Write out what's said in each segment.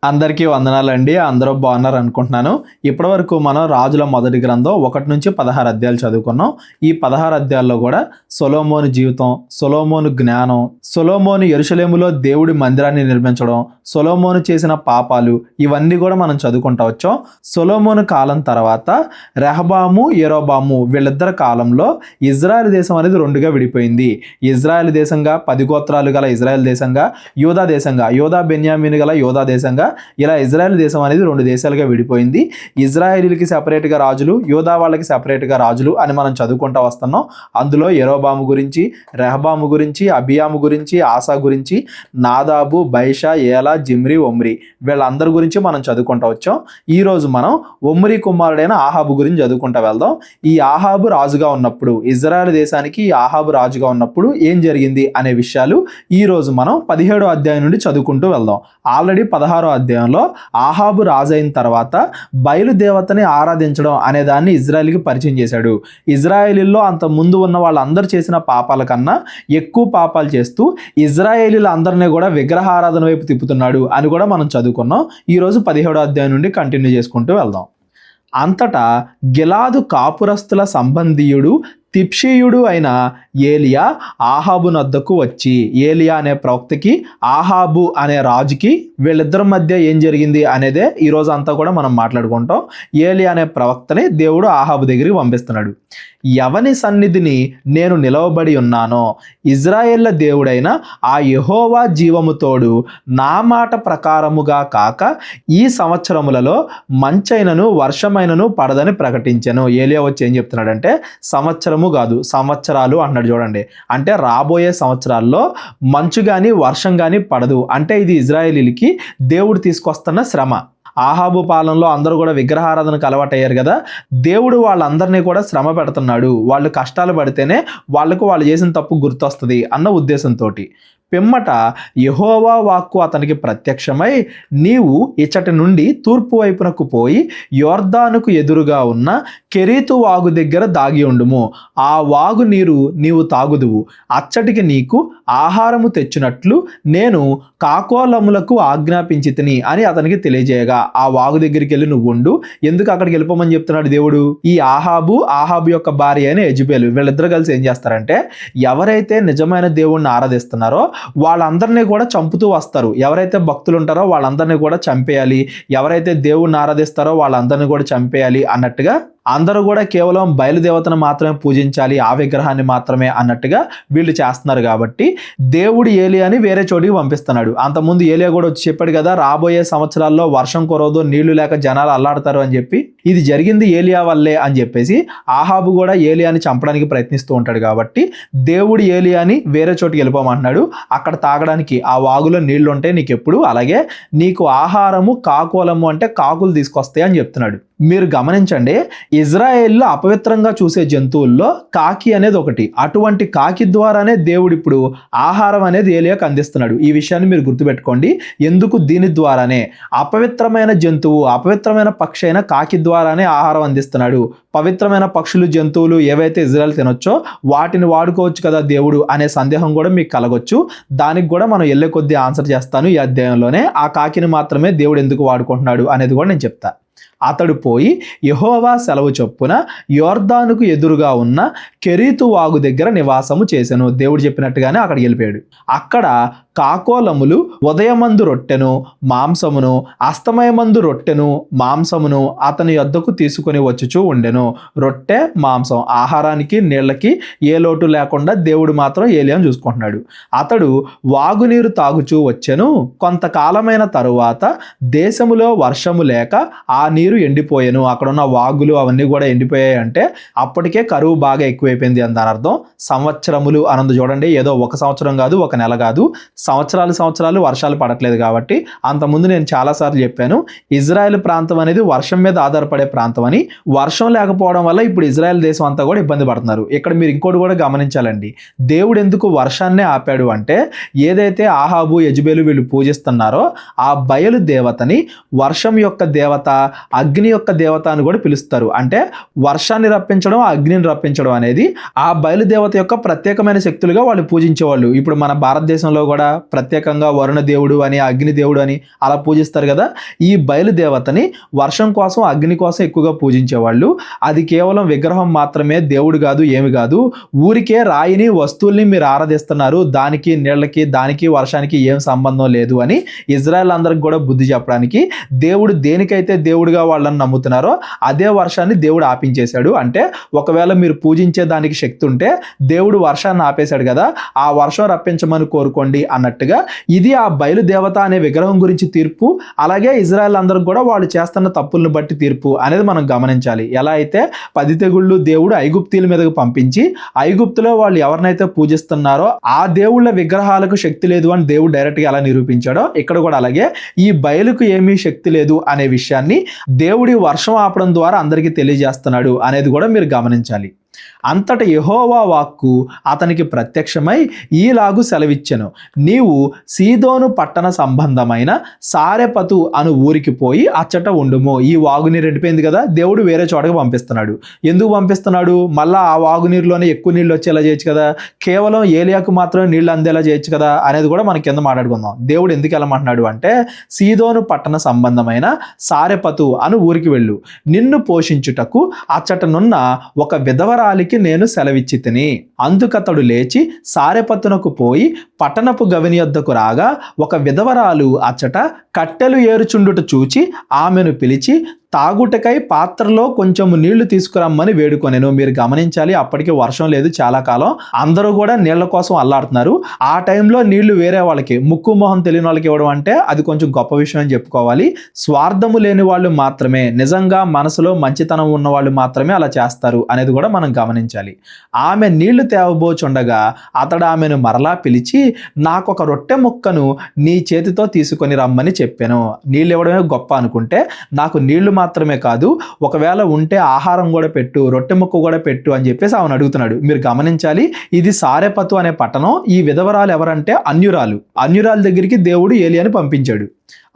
అందరికీ వందనాలండి. అందరూ బాగున్నారు అనుకుంటున్నాను. ఇప్పటివరకు మనం రాజుల మొదటి గ్రంథం 1 నుంచి 16 అధ్యాయాలు చదువుకున్నాం. ఈ 16 అధ్యాయాల్లో కూడా సొలొమోను జీవితం, సొలొమోను జ్ఞానం, సొలొమోను యెరూషలేములో దేవుడి మందిరాన్ని నిర్మించడం, సొలొమోను చేసిన పాపాలు ఇవన్నీ కూడా మనం చదువుకుంటూ వచ్చాం. సొలొమోను కాలం తర్వాత రెహబాము, యరొబాము వీళ్ళిద్దరి కాలంలో ఇజ్రాయెల్ దేశం అనేది రెండుగా విడిపోయింది. ఇజ్రాయెల్ దేశంగా 10 గోత్రాలు గల ఇజ్రాయెల్ దేశంగా, యూదా దేశంగా, యూదా బెన్యామీను గల యూదా దేశంగా, ఇలా ఇజ్రాయెల్ దేశం అనేది 2 దేశాలుగా విడిపోయింది. ఇజ్రాయేలీలకి సెపరేట్గా రాజులు, యూదా వాళ్ళకి సెపరేట్గా రాజులు అని మనం చదువుకుంటూ వస్తున్నాం. అందులో యరొబాము గురించి, రెహబాము గురించి, అబియాము గురించి, ఆసా గురించి, నాదాబు, బైషా, ఏలా, జిమ్రి, ఒమ్రి వీళ్ళందరి గురించి మనం చదువుకుంటూ వచ్చాం. ఈరోజు మనం ఒమ్రి కుమారుడైన ఆహాబు గురించి చదువుకుంటూ వెళ్దాం. ఈ ఆహాబు రాజుగా ఉన్నప్పుడు, ఇజ్రాయెల్ దేశానికి ఈ ఆహాబు రాజుగా ఉన్నప్పుడు ఏం జరిగింది అనే విషయాలు ఈరోజు మనం 17వ అధ్యాయం నుండి చదువుకుంటూ వెళ్దాం. ఆల్రెడీ 16వ అధ్యాయంలో ఆహాబు రాజైన తర్వాత బయలుదేవతని ఆరాధించడం అనే దాన్ని ఇజ్రాయెల్కి పరిచయం చేశాడు. ఇజ్రాయేలీల్లో అంత ముందు ఉన్న వాళ్ళందరూ చేసిన పాపాల కన్నా ఎక్కువ పాపాలు చేస్తూ ఇజ్రాయేలీల అందరినీ కూడా విగ్రహారాధన వైపు తిప్పుతున్నాడు అని కూడా మనం చదువుకున్నాం. ఈరోజు 17వ అధ్యాయం నుండి కంటిన్యూ చేసుకుంటూ వెళ్దాం. అంతటా గిలాదు కాపురస్తుల సంబంధీయుడు తిప్షీయుడు అయిన ఏలియా ఆహాబు నద్దకు వచ్చి, ఏలియా అనే ప్రవక్తకి ఆహాబు అనే రాజుకి వీళ్ళిద్దరి మధ్య ఏం జరిగింది అనేదే ఈరోజు అంతా కూడా మనం మాట్లాడుకుంటాం. ఏలియా అనే ప్రవక్తని దేవుడు ఆహాబు దగ్గరికి పంపిస్తున్నాడు. ఎవని సన్నిధిని నేను నిలవబడి ఉన్నానో, ఇజ్రాయేళ్ల దేవుడైన ఆ యెహోవా జీవము తోడు నా మాట ప్రకారముగా కాక ఈ సంవత్సరములలో మంచైనను వర్షమైనను పడదని ప్రకటించాను. ఏలియా వచ్చి ఏం చెప్తున్నాడంటే సంవత్సరము కాదు సంవత్సరాలు అన్నాడు. చూడండి, అంటే రాబోయే సంవత్సరాల్లో మంచు కానీ వర్షం కానీ పడదు. అంటే ఇది ఇజ్రాయేలీలకి దేవుడు తీసుకొస్తున్న శ్రమ. ఆహాబు పాలనలో అందరూ కూడా విగ్రహారాధనకు అలవాటయ్యారు కదా, దేవుడు వాళ్ళందరినీ కూడా శ్రమ పెడుతున్నాడు. వాళ్ళు కష్టాలు పడితేనే వాళ్ళకు వాళ్ళు చేసిన తప్పు గుర్తొస్తుంది అన్న ఉద్దేశంతో పిమ్మట యెహోవా వాక్కు అతనికి ప్రత్యక్షమై, నీవు ఇచ్చటి నుండి తూర్పు వైపునకు పోయి యొర్దానుకు ఎదురుగా ఉన్న కెరీతు వాగు దగ్గర దాగి ఉండుము. ఆ వాగు నీరు నీవు తాగుదువు. అచ్చటికి నీకు ఆహారము తెచ్చినట్లు నేను కాకోలములకు ఆజ్ఞాపించి తిని అని అతనికి తెలియజేయగా, ఆ వాగు దగ్గరికి వెళ్ళి నువ్వు ఉండు. ఎందుకు అక్కడికి వెళ్ళిపోమని చెప్తున్నాడు దేవుడు? ఈ ఆహాబు యొక్క భార్య అయిన యెజబెలు వీళ్ళిద్దరు కలిసి ఏం చేస్తారంటే, ఎవరైతే నిజమైన దేవుణ్ణి ఆరాధిస్తున్నారో వాళ్ళందరినీ కూడా చంపుతూ వస్తారు. ఎవరైతే భక్తులు ఉంటారో వాళ్ళందరినీ కూడా చంపేయాలి, ఎవరైతే దేవుణ్ణి ఆరాధిస్తారో వాళ్ళందరినీ కూడా చంపేయాలి అన్నట్టుగా అందరూ కూడా కేవలం బయలుదేవతను మాత్రమే పూజించాలి, ఆ విగ్రహాన్ని మాత్రమే అన్నట్టుగా వీళ్ళు చేస్తున్నారు. కాబట్టి దేవుడు ఏలియాని వేరే చోటికి పంపిస్తున్నాడు. అంతకుముందు ఏలియా కూడా వచ్చి చెప్పాడు కదా, రాబోయే సంవత్సరాల్లో వర్షం కురవదు, నీళ్లు లేక జనాలు అల్లాడతారు అని చెప్పి. ఇది జరిగింది ఏలియా వల్లే అని చెప్పేసి ఆహాబు కూడా ఏలియాని చంపడానికి ప్రయత్నిస్తూ ఉంటాడు. కాబట్టి దేవుడు ఏలియాని వేరే చోటికి వెళ్ళిపోమంటున్నాడు. అక్కడ తాగడానికి ఆ వాగులో నీళ్లు ఉంటాయి నీకు ఎప్పుడు, అలాగే నీకు ఆహారము కాకోలము అంటే కాకులు తీసుకొస్తాయి అని చెప్తున్నాడు. మీరు గమనించండి, ఇజ్రాయేల్లో అపవిత్రంగా చూసే జంతువుల్లో కాకి అనేది ఒకటి. అటువంటి కాకి ద్వారానే దేవుడు ఇప్పుడు ఆహారం అనేది ఏలియాకు అందిస్తున్నాడు. ఈ విషయాన్ని మీరు గుర్తుపెట్టుకోండి. ఎందుకు? దీని ద్వారానే అపవిత్రమైన జంతువు, అపవిత్రమైన పక్షి అయిన కాకి ద్వారానే ఆహారం అందిస్తున్నాడు. పవిత్రమైన పక్షులు, జంతువులు ఏవైతే ఇజ్రాయెల్ తినొచ్చో వాటిని వాడుకోవచ్చు కదా దేవుడు అనే సందేహం కూడా మీకు కలగొచ్చు. దానికి కూడా మనం వెళ్ళే కొద్దీ ఆన్సర్ చేస్తాను ఈ అధ్యాయంలోనే. ఆ కాకిని మాత్రమే దేవుడు ఎందుకు వాడుకుంటున్నాడు అనేది కూడా నేను చెప్తా. అతడు పోయి యెహోవా సెలవు చొప్పున యొర్దానుకు ఎదురుగా ఉన్న కెరీతు వాగు దగ్గర నివాసము చేసెను. దేవుడు చెప్పినట్టుగానే అక్కడికి వెళ్ళిపోయాడు. అక్కడ కాకోలములు ఉదయమందు రొట్టెను మాంసమును, అస్తమయమందు రొట్టెను మాంసమును అతని యొద్దకు తీసుకొని వచ్చుచూ ఉండెను. రొట్టె మాంసం, ఆహారానికి నీళ్ళకి ఏ లోటు లేకుండా దేవుడు మాత్రం ఏలియాను చూసుకుంటున్నాడు. అతడు వాగునీరు తాగుచూ వచ్చెను. కొంతకాలమైన తరువాత దేశములో వర్షము లేక ఆ నీరు ఎండిపోయాను. అక్కడ ఉన్న వాగులు అవన్నీ కూడా ఎండిపోయాయి. అంటే అప్పటికే కరువు బాగా ఎక్కువైపోయింది అని దాని అర్థం. సంవత్సరములు అనందు చూడండి, ఏదో ఒక సంవత్సరం కాదు, ఒక నెల కాదు, సంవత్సరాలు వర్షాలు పడట్లేదు. కాబట్టి అంతకుముందు నేను చాలాసార్లు చెప్పాను, ఇజ్రాయెల్ ప్రాంతం అనేది వర్షం మీద ఆధారపడే ప్రాంతం అని. వర్షం లేకపోవడం వల్ల ఇప్పుడు ఇజ్రాయెల్ దేశం అంతా కూడా ఇబ్బంది పడుతున్నారు. ఇక్కడ మీరు ఇంకోటి కూడా గమనించాలండి, దేవుడు ఎందుకు వర్షాన్నే ఆపాడు అంటే, ఏదైతే ఆహాబు, యెజబెలు వీళ్ళు పూజిస్తున్నారో ఆ బయలు దేవతని, వర్షం యొక్క దేవత, అగ్ని యొక్క దేవత అని కూడా పిలుస్తారు. అంటే వర్షాన్ని రప్పించడం, అగ్నిని రప్పించడం అనేది ఆ బయలుదేవత యొక్క ప్రత్యేకమైన శక్తులుగా వాళ్ళు పూజించేవాళ్ళు. ఇప్పుడు మన భారతదేశంలో కూడా ప్రత్యేకంగా వరుణ దేవుడు అని, అగ్ని దేవుడు అని అలా పూజిస్తారు కదా. ఈ బయలుదేవతని వర్షం కోసం, అగ్ని కోసం ఎక్కువగా పూజించేవాళ్ళు. అది కేవలం విగ్రహం మాత్రమే, దేవుడు కాదు, ఏమి కాదు, ఊరికే రాయిని, వస్తువుల్ని మీరు ఆరాధిస్తున్నారు, దానికి నీళ్ళకి, దానికి వర్షానికి ఏం సంబంధం లేదు అని ఇజ్రాయెల్ అందరికి కూడా బుద్ధి చెప్పడానికి దేవుడు దేనికైతే దేవుడిగా వాళ్ళని నమ్ముతున్నారో అదే వర్షాన్ని దేవుడు ఆపించేశాడు. అంటే ఒకవేళ మీరు పూజించే దానికి శక్తి ఉంటే దేవుడు వర్షాన్ని ఆపేశాడు కదా, ఆ వర్షం రప్పించమని కోరుకోండి అన్నట్టుగా ఇది ఆ బయలుదేవత అనే విగ్రహం గురించి తీర్పు. అలాగే ఇజ్రాయెల్ అందరికి కూడా వాళ్ళు చేస్తున్న తప్పులను బట్టి తీర్పు అనేది మనం గమనించాలి. ఎలా అయితే 10 తెగుళ్ళు దేవుడు ఐగుప్తీల మీదకు పంపించి ఐగుప్తులో వాళ్ళు ఎవరినైతే పూజిస్తున్నారో ఆ దేవుళ్ళ విగ్రహాలకు శక్తి లేదు అని దేవుడు డైరెక్ట్గా ఎలా నిరూపించాడో ఇక్కడ కూడా అలాగే ఈ బయలుకు ఏమీ శక్తి లేదు అనే విషయాన్ని దేవుడి వర్షం ఆపడం ద్వారా అందరికీ తెలియజేస్తున్నాడు అనేది కూడా మీరు గమనించాలి. అంతట యెహోవా వాక్కు అతనికి ప్రత్యక్షమై ఈలాగు సెలవిచ్చెను, నీవు సీదోను పట్టణ సంబంధమైన సారెపతు అను ఊరికి పోయి అచ్చట ఉండుము. ఈ వాగునీరు ఎండిపోయింది కదా, దేవుడు వేరే చోటకి పంపిస్తున్నాడు. ఎందుకు పంపిస్తున్నాడు? మళ్ళా ఆ వాగునీరులోనే ఎక్కువ నీళ్ళు వచ్చేలా చేయొచ్చు కదా, కేవలం ఏలియాకు మాత్రమే నీళ్ళు అందేలా చేయొచ్చు కదా అనేది కూడా మనం కింద మాట్లాడుకుందాం. దేవుడు ఎందుకు వెళ్ళమంటున్నాడు అంటే, సీదోను పట్టణ సంబంధమైన సారెపతు అను ఊరికి వెళ్ళు, నిన్ను పోషించుటకు అచ్చటనున్న ఒక విధవరాలికి నేను సెలవిచ్చి తిని. అందుకతడు లేచి సారెపతునకు పోయి పట్టణపు గవిని యొద్దకు రాగా ఒక విధవరాలు అచ్చట కట్టెలు ఏరుచుండుట చూచి ఆమెను పిలిచి తాగుటకై పాత్రలో కొంచెము నీళ్లు తీసుకురమ్మని వేడుకొనెను. మీరు గమనించాలి, అప్పటికి వర్షం లేదు చాలా కాలం, అందరూ కూడా నీళ్ల కోసం అల్లాడుతున్నారు. ఆ టైంలో నీళ్లు వేరే వాళ్ళకి, ముక్కు మొహం తెలియని వాళ్ళకి ఇవ్వడం అంటే అది కొంచెం గొప్ప విషయం అని చెప్పుకోవాలి. స్వార్థము లేని వాళ్ళు మాత్రమే, నిజంగా మనసులో మంచితనం ఉన్న వాళ్ళు మాత్రమే అలా చేస్తారు అనేది కూడా మనం గమనించాలి. ఆమె నీళ్లు తేవబోచుండగా అతడు ఆమెను మరలా పిలిచి, నాకొక రొట్టె ముక్కను నీ చేతితో తీసుకొని రమ్మని చెప్పాను. నీళ్ళు ఇవ్వడమే గొప్ప అనుకుంటే నాకు నీళ్లు మాత్రమే కాదు, ఒకవేళ ఉంటే ఆహారం కూడా పెట్టు, రొట్టె ముక్క కూడా పెట్టు అని చెప్పేసి ఆమెను అడుగుతున్నాడు. మీరు గమనించాలి, ఇది సారెపతు అనే పట్టణం. ఈ విధవరాలు ఎవరంటే అన్యురాలు దగ్గరికి దేవుడు ఏలియాని పంపించాడు.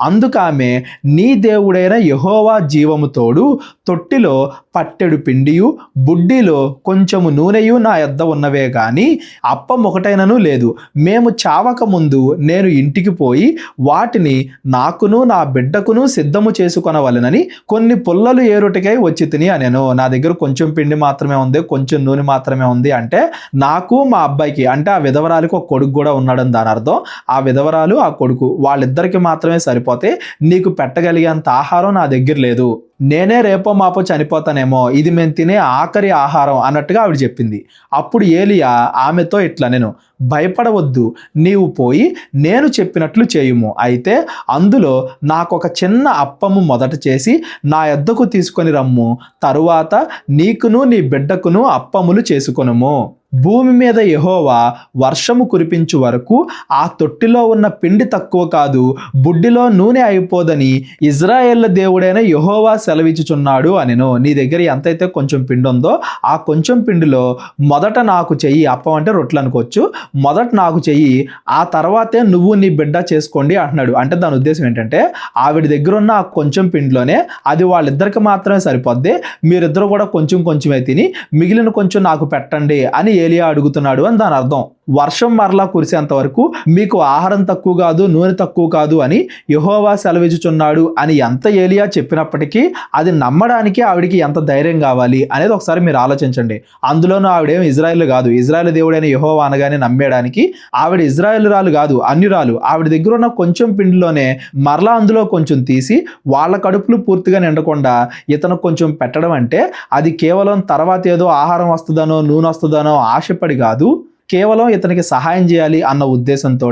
అందుకామె, నీ దేవుడైన యెహోవా జీవము తోడు తొట్టిలో పట్టెడు పిండియు బుడ్డిలో కొంచెము నూనెయు నా యొద్ద ఉన్నవే గాని అప్పం ఒకటైనను లేదు. మేము చావక ముందు నేను ఇంటికి పోయి వాటిని నాకును నా బిడ్డకును సిద్ధము చేసుకొనవలెనని కొన్ని పుల్లలు ఏరుటికై వచ్చి తిని అనెను. నా దగ్గర కొంచెం పిండి మాత్రమే ఉంది, కొంచెం నూనె మాత్రమే ఉంది అంటే నాకు మా అబ్బాయికి, అంటే ఆ విధవరాలకు ఒక కొడుకు కూడా ఉన్నాడని దాని అర్థం. ఆ విధవరాలు ఆ కొడుకు వాళ్ళిద్దరికి మాత్రమే సరిపోతే నీకు పెట్టగలిగేంత ఆహారం నా దగ్గర లేదు, నేనే రేపో మాపో చనిపోతానేమో, ఇది మేము తినే ఆఖరి ఆహారం అన్నట్టుగా ఆవిడ చెప్పింది. అప్పుడు ఏలియా ఆమెతో ఇట్లా, నేను భయపడవద్దు, నీవు పోయి నేను చెప్పినట్లు చేయుము. అయితే అందులో నాకొక చిన్న అప్పము మొదట చేసి నా యొద్దకు తీసుకొని రమ్ము, తరువాత నీకును నీ బిడ్డకును అప్పములు చేసుకొనుము. భూమి మీద యెహోవా వర్షము కురిపించు వరకు ఆ తొట్టిలో ఉన్న పిండి తక్కువ కాదు, బుడ్డిలో నూనె అయిపోదని ఇజ్రాయేళ్ల దేవుడైన యెహోవా సెలవిచ్చుచున్నాడు అనెను. నీ దగ్గర ఎంతైతే కొంచెం పిండి ఉందో ఆ కొంచెం పిండిలో మొదట నాకు చెయ్యి, అప్పం అంటే రొట్టెలు అనుకోవచ్చు, మొదట నాకు చెయ్యి, ఆ తర్వాతే నువ్వు నీ బిడ్డ చేసుకోండి అంటున్నాడు. అంటే దాని ఉద్దేశం ఏంటంటే ఆవిడ దగ్గర ఉన్న ఆ కొంచెం పిండిలోనే అది వాళ్ళిద్దరికి మాత్రమే సరిపోద్ది, మీరిద్దరు కూడా కొంచెం కొంచెమే తిని మిగిలిన కొంచెం నాకు పెట్టండి అని ఏలియా అడుగుతున్నాడు అని దాని అర్థం. వర్షం మరలా కురిసేంత వరకు మీకు ఆహారం తక్కువ కాదు, నూనె తక్కువ కాదు అని యెహోవా సెలవిచ్చుచున్నాడు అని ఎంత ఏలియా చెప్పినప్పటికీ అది నమ్మడానికి ఆవిడికి ఎంత ధైర్యం కావాలి అనేది ఒకసారి మీరు ఆలోచించండి. అందులోనూ ఆవిడేం ఇజ్రాయేల్ కాదు, ఇజ్రాయేల్ దేవుడైన యెహోవా అనగానే నమ్మేయడానికి ఆవిడ ఇజ్రాయేలురాలు కాదు, అన్యురాలు. ఆవిడ దగ్గర ఉన్న కొంచెం పిండిలోనే మరలా అందులో కొంచెం తీసి వాళ్ళ కడుపులు పూర్తిగా నిండకుండా ఇతను కొంచెం పెట్టడం అంటే అది కేవలం తర్వాత ఏదో ఆహారం వస్తుందనో నూనె వస్తుందనో ఆశపడి కాదు, కేవలం ఇతనికి సహాయం చేయాలి అన్న ఉద్దేశంతో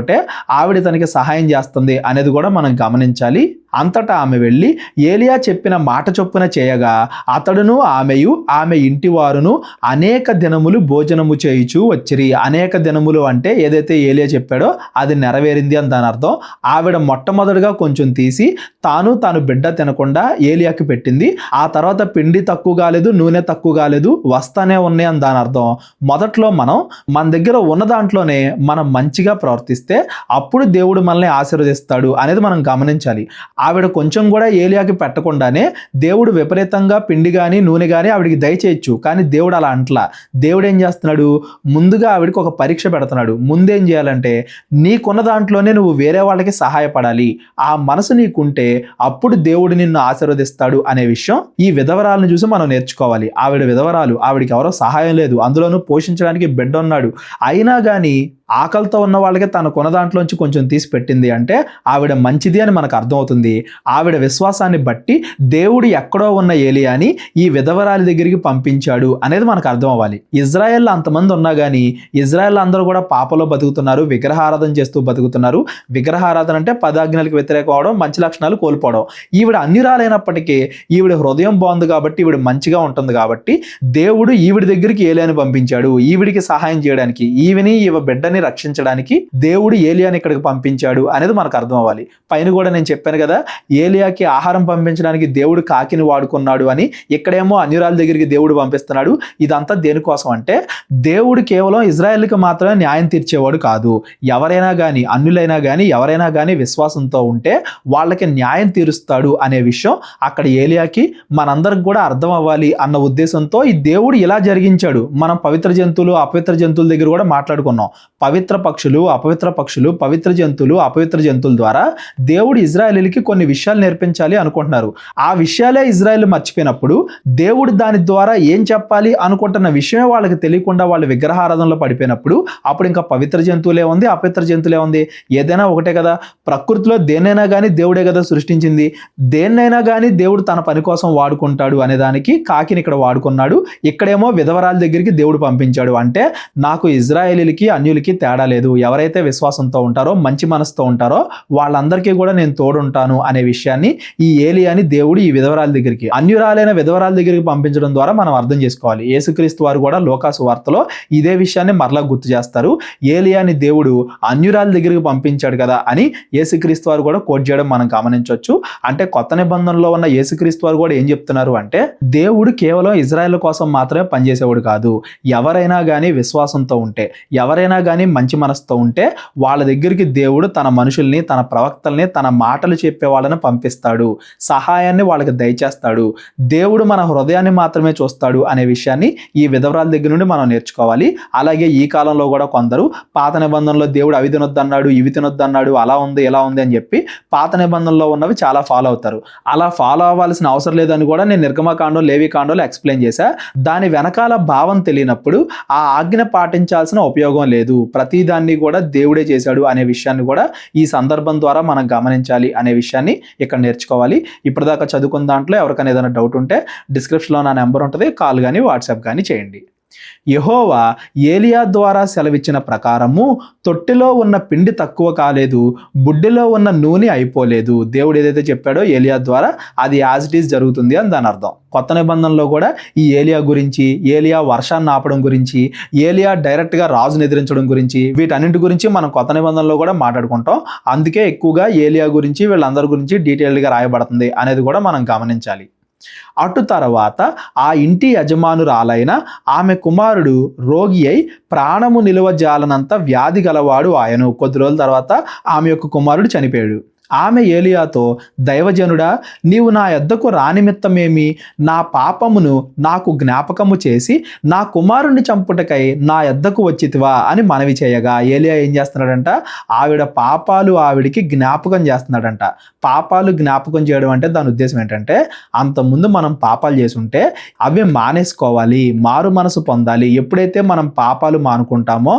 ఆవిడ ఇతనికి సహాయం చేస్తుంది అనేది కూడా మనం గమనించాలి. అంతటా ఆమె వెళ్ళి ఏలియా చెప్పిన మాట చొప్పున చేయగా అతడును ఆమెయు ఆమె ఇంటి వారును అనేక దినములు భోజనము చేయుచూ వచ్చిరి. అనేక దినములు అంటే ఏదైతే ఏలియా చెప్పాడో అది నెరవేరింది అని దాని అర్థం. ఆవిడ మొట్టమొదటిగా కొంచెం తీసి తాను బిడ్డ తినకుండా ఏలియాకి పెట్టింది. ఆ తర్వాత పిండి తక్కువ కాలేదు, నూనె తక్కువ కాలేదు, వస్తానే ఉన్నాయి అని దాని అర్థం. మొదట్లో మన దగ్గర ఉన్న దాంట్లోనే మనం మంచిగా ప్రవర్తిస్తే అప్పుడు దేవుడు మనల్ని ఆశీర్వదిస్తాడు అనేది మనం గమనించాలి. ఆవిడ కొంచెం కూడా ఏలియాకి పెట్టకుండానే దేవుడు విపరీతంగా పిండి కానీ నూనె కానీ ఆవిడికి దయచేయచ్చు. కానీ దేవుడు అలా అంటలా. దేవుడు ఏం చేస్తున్నాడు, ముందుగా ఆవిడకి ఒక పరీక్ష పెడుతున్నాడు. ముందేం చేయాలంటే నీకున్న దాంట్లోనే నువ్వు వేరే వాళ్ళకి సహాయపడాలి, ఆ మనసు నీకుంటే అప్పుడు దేవుడు నిన్ను ఆశీర్వదిస్తాడు అనే విషయం ఈ విధవరాలను చూసి మనం నేర్చుకోవాలి. ఆవిడ విధవరాలు, ఆవిడకి ఎవరో సహాయం లేదు, అందులోనూ పోషించడానికి బిడ్డ ఉన్నాడు. అయినా కానీ ఆకలితో ఉన్న వాళ్ళకి తన కొన దాంట్లోంచి కొంచెం తీసి పెట్టింది అంటే ఆవిడ మంచిది అని మనకు అర్థమవుతుంది. ఆవిడ విశ్వాసాన్ని బట్టి దేవుడు ఎక్కడో ఉన్న ఏలియాని ఈ విధవరాలి దగ్గరికి పంపించాడు అనేది మనకు అర్థం అవ్వాలి. ఇజ్రాయెల్లో అంతమంది ఉన్నా కానీ ఇజ్రాయెల్ అందరూ కూడా పాపలో బతుకుతున్నారు, విగ్రహారాధన చేస్తూ బతుకుతున్నారు. విగ్రహారాధన అంటే 10 ఆజ్ఞలకు వ్యతిరేకం అవడం, మంచి లక్షణాలు కోల్పోవడం. ఈవిడ అన్యురాలైనప్పటికీ ఈవిడ హృదయం బాగుంది కాబట్టి, ఈవిడ మంచిగా ఉంటుంది కాబట్టి దేవుడు ఈవిడ దగ్గరికి ఏలియాని పంపించాడు. ఈవిడికి సహాయం చేయడానికి, ఈవిని బిడ్డని రక్షించడానికి దేవుడు ఏలియాని ఇక్కడికి పంపించాడు అనేది మనకు అర్థం అవ్వాలి. పైన కూడా నేను చెప్పాను కదా, ఏలియాకి ఆహారం పంపించడానికి దేవుడు కాకిని వాడుకున్నాడు అని. ఇక్కడేమో అన్యురాల దగ్గరికి దేవుడు పంపిస్తున్నాడు. ఇదంతా దేనికోసం అంటే దేవుడు కేవలం ఇజ్రాయెల్కి మాత్రమే న్యాయం తీర్చేవాడు కాదు. ఎవరైనా కానీ, అన్యులైనా కానీ, ఎవరైనా కానీ విశ్వాసంతో ఉంటే వాళ్ళకి న్యాయం తీరుస్తాడు అనే విషయం అక్కడ ఏలియాకి మనందరికి కూడా అర్థం అవ్వాలి అన్న ఉద్దేశంతో ఈ దేవుడు ఇలా జరిగించాడు. మనం పవిత్ర జంతువులు అపవిత్ర జంతువుల దగ్గర కూడా మాట్లాడుకున్నాం. పవిత్ర పక్షులు అపవిత్ర పక్షులు, పవిత్ర జంతువులు అపవిత్ర జంతువుల ద్వారా దేవుడు ఇజ్రాయేలీలకి కొన్ని విషయాలు నేర్పించాలి అనుకుంటున్నారు. ఆ విషయాలే ఇజ్రాయేల్ మర్చిపోయినప్పుడు దేవుడు దాని ద్వారా ఏం చెప్పాలి అనుకుంటున్న విషయమే వాళ్ళకి తెలియకుండా వాళ్ళు విగ్రహారాధనలో పడిపోయినప్పుడు అప్పుడు ఇంకా పవిత్ర జంతువులే ఉంది, అపవిత్ర జంతువులే ఉంది, ఏదైనా ఒకటే కదా. ప్రకృతిలో దేన్నైనా కానీ దేవుడే కదా సృష్టించింది. దేన్నైనా కానీ దేవుడు తన పని కోసం వాడుకుంటాడు అనే దానికి కాకిని ఇక్కడ వాడుకున్నాడు. ఇక్కడేమో విధవరాల దగ్గరికి దేవుడు పంపించాడు. అంటే నాకు ఇజ్రాయేలీలకి అన్యులకి తేడా లేదు. ఎవరైతే విశ్వాసంతో ఉంటారో, మంచి మనసుతో ఉంటారో వాళ్ళందరికీ కూడా నేను తోడుంటాను అనే విషయాన్ని ఈ ఏలియాని దేవుడు ఈ విధవరాల దగ్గరికి, అన్యురాలైన విధవరాల దగ్గరికి పంపించడం ద్వారా మనం అర్థం చేసుకోవాలి. యేసుక్రీస్తు వారు కూడా లోకాసు వార్తలో ఇదే విషయాన్ని మరలా గుర్తు చేస్తారు. ఏలియాని దేవుడు అన్యురాల దగ్గరికి పంపించాడు కదా అని యేసుక్రీస్తు వారు కూడా కోట్ చేయడం మనం గమనించవచ్చు. అంటే కొత్త నిబంధనలో ఉన్న యేసుక్రీస్తు వారు కూడా ఏం చెప్తున్నారు అంటే దేవుడు కేవలం ఇజ్రాయెల్ కోసం మాత్రమే పనిచేసేవాడు కాదు. ఎవరైనా కానీ విశ్వాసంతో ఉంటే, ఎవరైనా కానీ మంచి మనసుతో ఉంటే వాళ్ళ దగ్గరికి దేవుడు తన మనుషుల్ని, తన ప్రవక్తల్ని, తన మాటలు చెప్పే వాళ్ళని పంపిస్తాడు, సహాయాన్ని వాళ్ళకి దయచేస్తాడు. దేవుడు మన హృదయాన్ని మాత్రమే చూస్తాడు అనే విషయాన్ని ఈ విధవరాల దగ్గర నుండి మనం నేర్చుకోవాలి. అలాగే ఈ కాలంలో కూడా కొందరు పాత నిబంధనలో దేవుడు అవి తినొద్దన్నాడు, ఇవి తినొద్దన్నాడు, అలా ఉంది ఇలా ఉంది అని చెప్పి పాత నిబంధనలో ఉన్నవి చాలా ఫాలో అవుతారు. అలా ఫాలో అవ్వాల్సిన అవసరం లేదని కూడా నేను నిర్గమకాండం, లేవికాండంలో ఎక్స్ప్లెయిన్ చేశా. దాని వెనకాల భావం తెలియనప్పుడు ఆ ఆజ్ఞ పాటించాల్సిన ఉపయోగం లేదు. ప్రతిదాన్ని కూడా దేవుడే చేశాడు అనే విషయాన్ని కూడా ఈ సందర్భం ద్వారా మనం గమనించాలి అనే విషయాన్ని ఇక్కడ నేర్చుకోవాలి. ఇప్పటిదాకా చదువుకున్న దాంట్లో ఎవరికైనా ఏదైనా డౌట్ ఉంటే డిస్క్రిప్షన్లో నా నెంబర్ ఉంటుంది, కాల్ కానీ వాట్సాప్ కానీ చేయండి. యెహోవా ఏలియా ద్వారా సెలవిచ్చిన ప్రకారము తొట్టిలో ఉన్న పిండి తక్కువ కాలేదు, బుడ్డిలో ఉన్న నూనె అయిపోలేదు. దేవుడు ఏదైతే చెప్పాడో ఏలియా ద్వారా అది యాజ్ ఇట్ ఈజ్ జరుగుతుంది అని దాని అర్థం. కొత్త నిబంధనలో కూడా ఈ ఏలియా గురించి, ఏలియా వర్షాన్ని ఆపడం గురించి, ఏలియా డైరెక్ట్గా రాజును ఎదిరించడం గురించి, వీటన్నింటి గురించి మనం కొత్త నిబంధనలో కూడా మాట్లాడుకుంటాం. అందుకే ఎక్కువగా ఏలియా గురించి, వీళ్ళందరి గురించి డీటెయిల్డ్గా రాయబడుతుంది అనేది కూడా మనం గమనించాలి. అటు తర్వాత ఆ ఇంటి యజమానురాలైన ఆమె కుమారుడు రోగి అయి ప్రాణము నిలువజాలనంత వ్యాధి గలవాడు ఆయను. కొద్ది రోజుల తర్వాత ఆమె యొక్క కుమారుడు చనిపోయాడు. ఆమె ఏలియాతో, దైవజనుడా, నీవు నా యొద్దకు రానిమిత్తమేమి? నా పాపమును నాకు జ్ఞాపకము చేసి నా కుమారుణ్ణి చంపుటకై నా యొద్దకు వచ్చితివా అని మనవి చేయగా, ఏలియా ఏం చేస్తున్నాడంట, ఆవిడ పాపాలు ఆవిడికి జ్ఞాపకం చేస్తున్నాడంట. పాపాలు జ్ఞాపకం చేయడం అంటే దాని ఉద్దేశం ఏంటంటే అంతకుముందు మనం పాపాలు చేసి ఉంటే అవి మానేసుకోవాలి, మారు మనసు పొందాలి. ఎప్పుడైతే మనం పాపాలు మానుకుంటామో,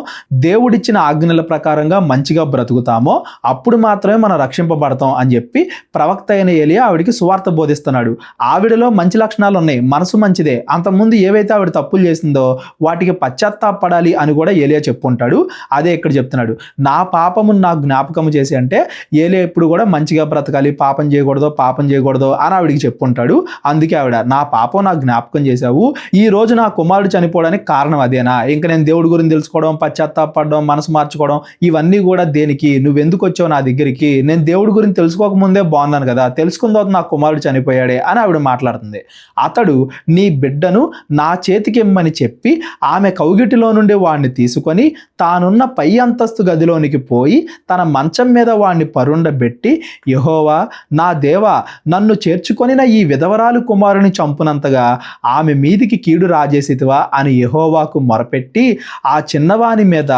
దేవుడిచ్చిన ఆజ్ఞల ప్రకారంగా మంచిగా బ్రతుకుతామో అప్పుడు మాత్రమే మనం రక్షింపబడతాం అని చెప్పి ప్రవక్త అయిన ఏలియా ఆవిడికి సువార్త బోధిస్తున్నాడు. ఆవిడలో మంచి లక్షణాలు ఉన్నాయి, మనసు మంచిదే. అంతకుముందు ఏవైతే ఆవిడ తప్పులు చేసిందో వాటికి పశ్చాత్తాపడాలి అని కూడా ఏలియా చెప్పుంటాడు. అదే ఇక్కడ చెప్తున్నాడు, నా పాపమును నాకు జ్ఞాపకం చేసి. అంటే ఏలియా ఎప్పుడు కూడా మంచిగా బ్రతకాలి, పాపం చేయకూడదో అని ఆవిడికి చెప్పుంటాడు. అందుకే ఆవిడ, నా పాపం నాకు జ్ఞాపకం చేశావు, ఈ రోజు నా కుమారుడు చనిపోవడానికి కారణం అదేనా? ఇంకా నేను దేవుడి గురించి తెలుసుకోవడం, పశ్చాత్తాపడడం, మనసు మార్చుకోవడం, ఇవన్నీ కూడా దేనికి? నువ్వెందుకు వచ్చావు నా దగ్గరికి? నేను దేవుడి దేవుడి గురించి తెలుసుకోకముందే బాగున్నాను కదా, తెలుసుకున్న తర్వాత నా కుమారుడు చనిపోయాడే అని ఆవిడ మాట్లాడుతుంది. అతడు నీ బిడ్డను నా చేతికి ఇమ్మని చెప్పి ఆమె కౌగిటిలో నుండి వాడిని తీసుకొని తానున్న పై అంతస్తు గదిలోనికి పోయి తన మంచం మీద వాడిని పరుండబెట్టి, యెహోవా నా దేవా, నన్ను చేర్చుకొనిన ఈ విధవరాలు కుమారుని చంపునంతగా ఆమె మీదికి కీడు రాజేసితివా అని యెహోవాకు మొరపెట్టి ఆ చిన్నవాని మీద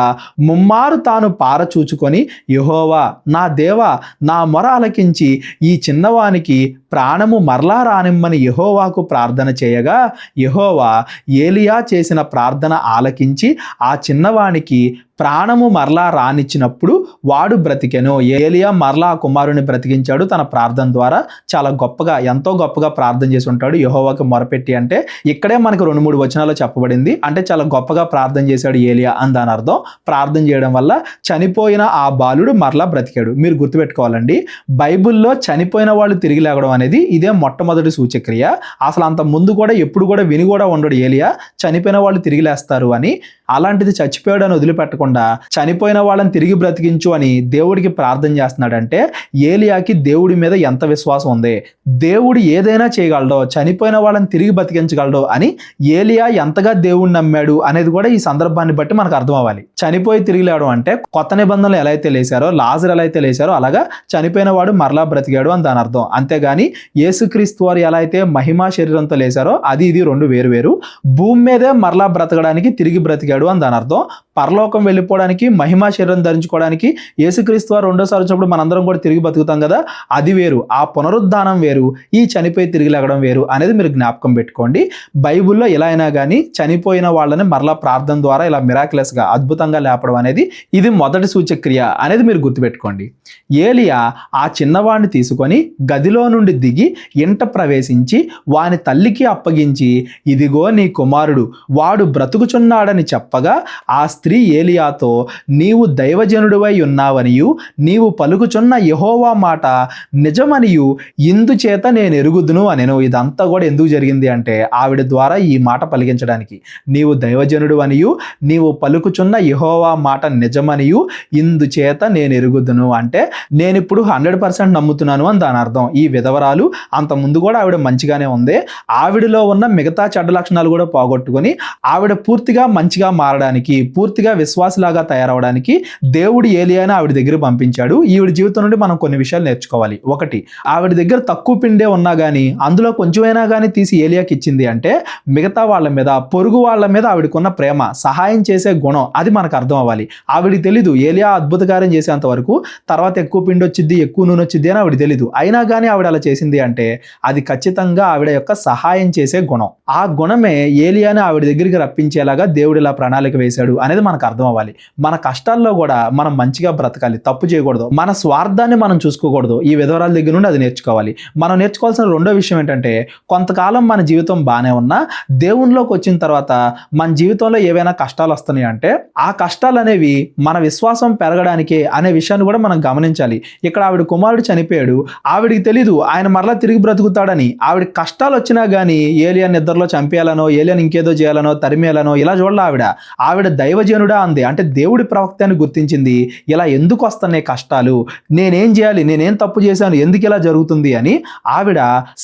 ముమ్మారు తాను పారచూచుకొని, యెహోవా నా దేవా, నా మొర ఆలకించి ఈ చిన్నవానికి ప్రాణము మరలా రానిమ్మని యెహోవాకు ప్రార్థన చేయగా, యెహోవా ఏలియా చేసిన ప్రార్థన ఆలకించి ఆ చిన్నవానికి ప్రాణము మరలా రానిచ్చినప్పుడు వాడు బ్రతికెను. ఏలియా మరలా కుమారుని బ్రతికించాడు తన ప్రార్థన ద్వారా. చాలా గొప్పగా, ఎంతో గొప్పగా ప్రార్థన చేసి ఉంటాడు యెహోవాకు మొరపెట్టి. అంటే ఇక్కడే మనకు 2-3 వచనాలు చెప్పబడింది. అంటే చాలా గొప్పగా ప్రార్థన చేశాడు ఏలియా అని దాని అర్థం. ప్రార్థన చేయడం వల్ల చనిపోయిన ఆ బాలుడు మరలా బ్రతికాడు. మీరు గుర్తుపెట్టుకోవాలండి, బైబిల్లో చనిపోయిన వాళ్ళు తిరిగి లేవడం అనేది ఇదే మొట్టమొదటి సూచక్రియ. అసలు అంత ముందు కూడా ఎప్పుడు కూడా విని కూడా ఉండడు ఏలియా చనిపోయిన వాళ్ళు తిరిగి లేస్తారు అని. అలాంటిది చచ్చిపోయాడు అని వదిలిపెట్టకుండా చనిపోయిన వాళ్ళని తిరిగి బ్రతికించు అని దేవుడికి ప్రార్థన చేస్తున్నాడంటే ఏలియాకి దేవుడి మీద ఎంత విశ్వాసం ఉంది, దేవుడు ఏదైనా చేయగలడో, చనిపోయిన వాళ్ళని తిరిగి బ్రతికించగలడో అని ఏలియా ఎంతగా దేవుడిని నమ్మాడు అనేది కూడా ఈ సందర్భాన్ని బట్టి మనకు అర్థం అవ్వాలి. చనిపోయి తిరిగి లేవడం అంటే కొత్త నిబంధనలు ఎలా అయితే లేచారో, లాజరు ఎలా అయితే లేచారో అలాగా చనిపోయిన వాడు మరలా బ్రతికాడు అని దాని అర్థం. అంతేగాని యేసుక్రీస్తు వారు ఎలా అయితే మహిమా శరీరంతో లేచారో అది ఇది రెండు వేరు వేరు. భూమి మీదే మరలా బ్రతకడానికి తిరిగి బ్రతికాడు అని దాని అర్థం. పరలోకం వెళ్ళిపోవడానికి, మహిమా శరీరం ధరించుకోవడానికి యేసుక్రీస్తు వారు రెండోసారి వచ్చినప్పుడు మనందరం కూడా తిరిగి బతుకుతాం కదా, అది వేరు. ఆ పునరుద్ధానం వేరు, ఈ చనిపోయి తిరిగి లేగడం వేరు అనేది మీరు జ్ఞాపకం పెట్టుకోండి. బైబిల్లో ఎలా అయినా కానీ చనిపోయిన వాళ్ళని మరలా ప్రార్థన ద్వారా ఇలా మిరాక్యులస్గా, అద్భుతంగా లేపడం అనేది ఇది మొదటి సూచక్రియ అనేది మీరు గుర్తుపెట్టుకోండి. ఏలియా ఆ చిన్నవాడిని తీసుకొని గదిలో నుండి దిగి ఇంట ప్రవేశించి వాని తల్లికి అప్పగించి, ఇదిగో నీ కుమారుడు, వాడు బ్రతుకుచున్నాడని చెప్పగా ఆ స్త్రీ ఏలియాతో, నీవు దైవజనుడివై ఉన్నావనియు నీవు పలుకుచున్న యెహోవా మాట నిజమనియు ఇందుచేత నేను ఎరుగుదును అనెను. ఇదంతా కూడా ఎందుకు జరిగింది అంటే ఆవిడ ద్వారా ఈ మాట పలికించడానికి. నీవు దైవజనుడు అనియు నీవు పలుకుచున్న యెహోవా మాట నిజమనియు ఇందుచేత నేను ఎరుగుదును అంటే నేను ఇప్పుడు 100% నమ్ముతున్నాను అని దాని అర్థం. ఈ విధవరాలు అంత ముందు కూడా ఆవిడ మంచిగానే ఉంది. ఆవిడలో ఉన్న మిగతా చెడ్డ లక్షణాలు కూడా పోగొట్టుకొని ఆవిడ పూర్తిగా మంచిగా మారడానికి, పూర్తిగా విశ్వాసలాగా తయారవడానికి దేవుడు ఏలియాని ఆవిడ దగ్గర పంపించాడు. ఈవిడ జీవితం నుండి మనం కొన్ని విషయాలు నేర్చుకోవాలి. ఒకటి, ఆవిడ దగ్గర తక్కువ పిండే ఉన్నా కానీ అందులో కొంచెమైనా కానీ తీసి ఏలియాకి ఇచ్చింది అంటే మిగతా వాళ్ళ మీద, పొరుగు వాళ్ళ మీద ఆవిడకున్న ప్రేమ, సహాయం చేసే గుణం అది మనకు అర్థం అవ్వాలి. ఆవిడకి తెలీదు ఏలియా అద్భుత కార్యం చేసేంత వరకు తర్వాత ఎక్కువ పిండి వచ్చింది, ఎక్కువ నూనె వచ్చింది అని ఆవిడ తెలీదు. అయినా కానీ ఆవిడ అలా చేసింది అంటే అది ఖచ్చితంగా ఆవిడ యొక్క సహాయం చేసే గుణం. ఆ గుణమే ఏలియాని ఆవిడ దగ్గరికి రప్పించేలాగా దేవుడు ఇలా ప్రణాళిక వేశాడు అనేది మనకు అర్థం అవ్వాలి. మన కష్టాల్లో కూడా మనం మంచిగా బ్రతకాలి, తప్పు చేయకూడదు, మన స్వార్థాన్ని మనం చూసుకోకూడదు. ఈ విధవరాల దగ్గర నుండి అది నేర్చుకోవాలి. మనం నేర్చుకోవాల్సిన రెండో విషయం ఏంటంటే కొంతకాలం మన జీవితం బాగానే ఉన్నా దేవునిలోకి వచ్చిన తర్వాత మన జీవితంలో ఏవైనా కష్టాలు వస్తున్నాయి అంటే ఆ కష్టాలు అనేవి మన విశ్వాసం పెరగడానికే అనే విషయాన్ని కూడా మనం గమనించాలి. ఇక్కడ ఆవిడ కుమారుడు చనిపోయాడు, ఆవిడికి తెలీదు ఆయన మరలా తిరిగి బ్రతుకుతాడని. ఆవిడ కష్టాలు వచ్చినా కానీ ఏలియా నిద్రలో చంపేయాలనో, ఏలియాని ఇంకేదో చేయాలనో, తరిమేయాలనో ఇలా చూడాలి. ఆవిడ దైవజనుడా అంది, అంటే దేవుడి ప్రవక్త అని గుర్తించింది. ఇలా ఎందుకు వస్తున్నాయి కష్టాలు, నేనేం చేయాలి, నేనేం తప్పు చేశాను, ఎందుకు ఇలా జరుగుతుంది అని ఆవిడ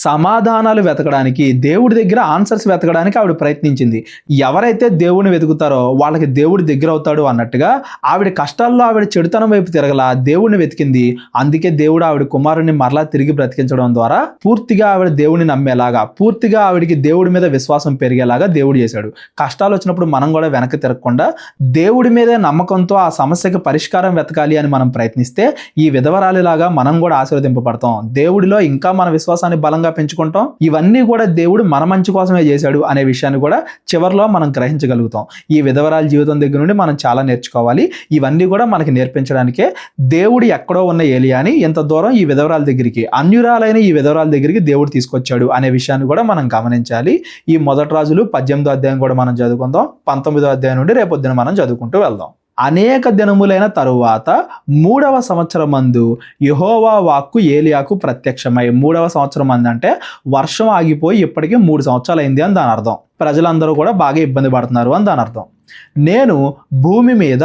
సమాధానాలు వెతకడానికి, దేవుడి దగ్గర ఆన్సర్స్ వెతకడానికి ఆవిడ ప్రయత్నించింది. ఎవరైతే దేవుడిని వెతుకుతారో వాళ్ళకి దేవుడి దగ్గర అవుతాడు అన్నట్టుగా ఆవిడ కష్టాల్లో ఆవిడ చెడుతనం వైపు తిరగలా, దేవుడిని వెతికింది. అందుకే దేవుడు ఆవిడ కుమారుని మరలా తిరిగి బ్రతికించడం ద్వారా పూర్తిగా ఆవిడ దేవుడిని నమ్మేలాగా, పూర్తిగా ఆవిడికి దేవుడి మీద విశ్వాసం పెరిగేలాగా దేవుడు చేశాడు. కష్టాలు వచ్చినప్పుడు మనం కూడా వెనక్కి తిరగకుండా దేవుడి మీదే నమ్మకంతో ఆ సమస్యకి పరిష్కారం వెతకాలి అని మనం ప్రయత్నిస్తే ఈ విధవరాలిలాగా మనం కూడా ఆశీర్వదింపబడతాం. దేవుడిలో ఇంకా మన విశ్వాసాన్ని బలంగా పెంచుకుంటాం. ఇవన్నీ కూడా దేవుడు మన మంచి కోసమే చేశాడు అనే విషయాన్ని కూడా చివరిలో మనం గ్రహించగలుగుతాం. ఈ విధవరాల జీవితం దగ్గర నుండి మనం చాలా నేర్చుకోవాలి. ఇవన్నీ కూడా మనకి నేర్పించడానికే దేవుడు ఎక్కడో ఉన్న ఏలియాని ఎంత దూరం ఈ విధవరాల దగ్గరికి, అన్యురాలైన ఈ విధవరాల దగ్గరికి దేవుడు తీసుకొచ్చాడు అనే విషయాన్ని కూడా మనం గమనించాలి. ఈ మొదటి రాజులు 18వ అధ్యాయం కూడా మనం చదువుకుందాం. 19వ అధ్యాయం నుండి రేపొద్దున మనం చదువుకుంటూ వెళ్దాం. అనేక దినములైన తరువాత 3వ సంవత్సరమందు యెహోవా వాక్కు ఏలియాకు ప్రత్యక్షమై, 3వ సంవత్సరం మంది అంటే వర్షం ఆగిపోయి ఇప్పటికీ 3 సంవత్సరాలు అయింది అని దాని అర్థం. ప్రజలందరూ కూడా బాగా ఇబ్బంది పడుతున్నారు అని దాని అర్థం. నేను భూమి మీద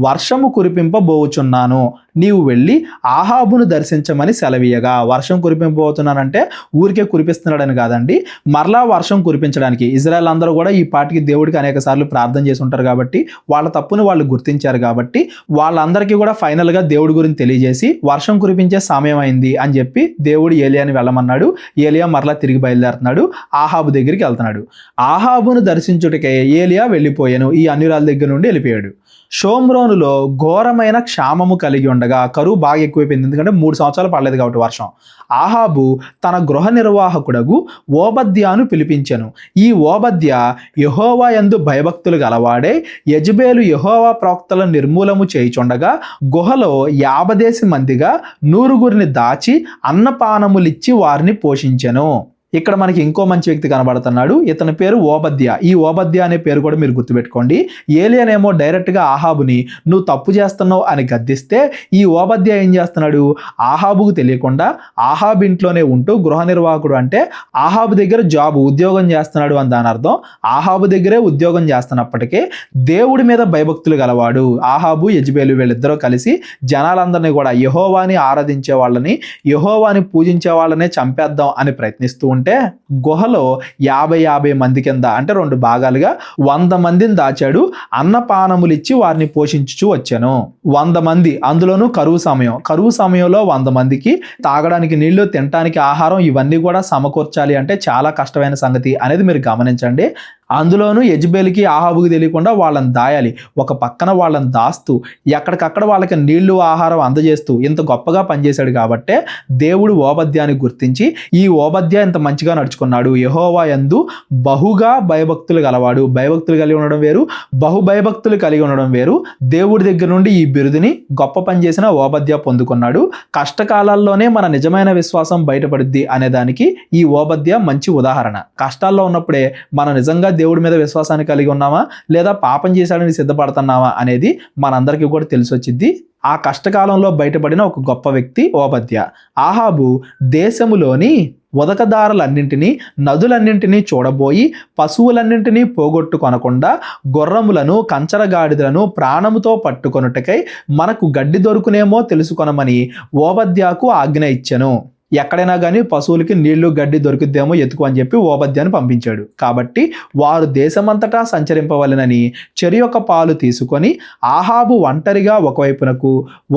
వర్షము కురిపింపబోచున్నాను, నీవు వెళ్ళి ఆహాబును దర్శించమని సెలవీయగా. వర్షం కురిపింపబోతున్నానంటే ఊరికే కురిపిస్తున్నాడని కాదండి, మరలా వర్షం కురిపించడానికి. ఇజ్రాయెల్ అందరూ కూడా ఈ పాటికి దేవుడికి అనేక సార్లు ప్రార్థన చేసి ఉంటారు కాబట్టి వాళ్ళ తప్పును వాళ్ళు గుర్తించారు కాబట్టి వాళ్ళందరికీ కూడా ఫైనల్గా దేవుడి గురించి తెలియజేసి వర్షం కురిపించే సమయం అయింది అని చెప్పి దేవుడు ఏలియాని వెళ్ళమన్నాడు. ఏలియా మరలా తిరిగి బయలుదేరుతున్నాడు, ఆహాబు దగ్గరికి వెళ్తున్నాడు. ఆహాబును దర్శించుటకే ఏలియా వెళ్ళిపోయాను, ఈ అన్యురాల దగ్గర నుండి వెళ్ళిపోయాడు. షోమ్రోనులో ఘోరమైన క్షామము కలిగి ఉండగా, కరువు బాగా ఎక్కువైపోయింది, ఎందుకంటే 3 సంవత్సరాలు పడలేదు కాబట్టి వర్షం. ఆహాబు తన గృహ నిర్వాహకుడగు ఓబద్యాను పిలిపించెను. ఈ ఓబద్య యెహోవా యందు భయభక్తులు గలవాడే యెజబేలు యెహోవా ప్రవక్తలను నిర్మూలము చేయుచుండగా గుహలో 50 మందిగా 100 దాచి అన్నపానములిచ్చి వారిని పోషించెను. ఇక్కడ మనకి ఇంకో మంచి వ్యక్తి కనబడుతున్నాడు, ఇతని పేరు ఓబద్య. ఈ ఓబద్య అనే పేరు కూడా మీరు గుర్తుపెట్టుకోండి. ఏలియానేమో డైరెక్ట్గా ఆహాబుని నువ్వు తప్పు చేస్తున్నావు అని గద్దిస్తే, ఈ ఓబద్య ఏం చేస్తున్నాడు, ఆహాబుకు తెలియకుండా ఆహాబు ఇంట్లోనే ఉంటూ గృహ నిర్వాహకుడు అంటే ఆహాబు దగ్గర ఉద్యోగం చేస్తున్నాడు అని దాని అర్థం. ఆహాబు దగ్గరే ఉద్యోగం చేస్తున్నప్పటికీ దేవుడి మీద భయభక్తులు గలవాడు. ఆహాబు యెజబేలు వీళ్ళిద్దరూ కలిసి జనాలందరినీ కూడా యెహోవాని ఆరాధించే వాళ్ళని, యెహోవాని పూజించే వాళ్ళనే చంపేద్దాం అని ప్రయత్నిస్తూ ఉంటే గుహలో 50 మంది కింద అంటే 2 భాగాలుగా 100 మందిని దాచాడు. అన్నపానములిచ్చి వారిని పోషించుచూ వచ్చాను. 100 మంది, అందులోనూ కరువు సమయంలో 100 మందికి తాగడానికి నీళ్లు, తినడానికి ఆహారం ఇవన్నీ కూడా సమకూర్చాలి అంటే చాలా కష్టమైన సంగతి అనేది మీరు గమనించండి. అందులోనూ యెజబేలుకి ఆహాబుకి తెలియకుండా వాళ్ళని దాయాలి. ఒక పక్కన వాళ్ళని దాస్తూ ఎక్కడికక్కడ వాళ్ళకి నీళ్లు ఆహారం అందజేస్తూ ఇంత గొప్పగా పనిచేశాడు కాబట్టే దేవుడు ఓబద్యాన్ని గుర్తించి ఈ ఓబద్య ఇంత మంచిగా నడుచుకున్నాడు. యెహోవా యందు బహుగా భయభక్తులు గలవాడు. భయభక్తులు కలిగి ఉండడం వేరు, భయభక్తులు కలిగి ఉండడం వేరు. దేవుడి దగ్గర నుండి ఈ బిరుదుని గొప్ప పని చేసిన ఓబద్య పొందుకున్నాడు. కష్టకాలాల్లోనే మన నిజమైన విశ్వాసం బయటపడుద్ది అనే దానికి ఈ ఓబద్య మంచి ఉదాహరణ. కష్టాల్లో ఉన్నప్పుడే మనం నిజంగా దేవుడి మీద విశ్వాసాన్ని కలిగి ఉన్నామా లేదా పాపం చేశాడని సిద్ధపడుతున్నామా అనేది మనందరికీ కూడా తెలిసి వచ్చింది. ఆ కష్టకాలంలో బయటపడిన ఒక గొప్ప వ్యక్తి ఓబద్య. ఆహాబు దేశములోని ఉదకదారులన్నింటినీ, నదులన్నింటినీ చూడబోయి పశువులన్నింటినీ పోగొట్టుకొనకుండా గుర్రములను, కంచరగాడిదలను ప్రాణముతో పట్టుకొనుటకై మనకు గడ్డి దొరుకునేమో తెలుసుకొనమని ఓబద్యాకు ఆజ్ఞ ఇచ్చెను. ఎక్కడైనా కానీ పశువులకి నీళ్లు గడ్డి దొరికిద్దేమో ఎత్తుకు అని చెప్పి ఓబద్యాన్ని పంపించాడు. కాబట్టి వారు దేశమంతటా సంచరింపవలెనని చెరి యొక్క పాలు తీసుకొని ఆహాబు ఒంటరిగా ఒకవైపునకు,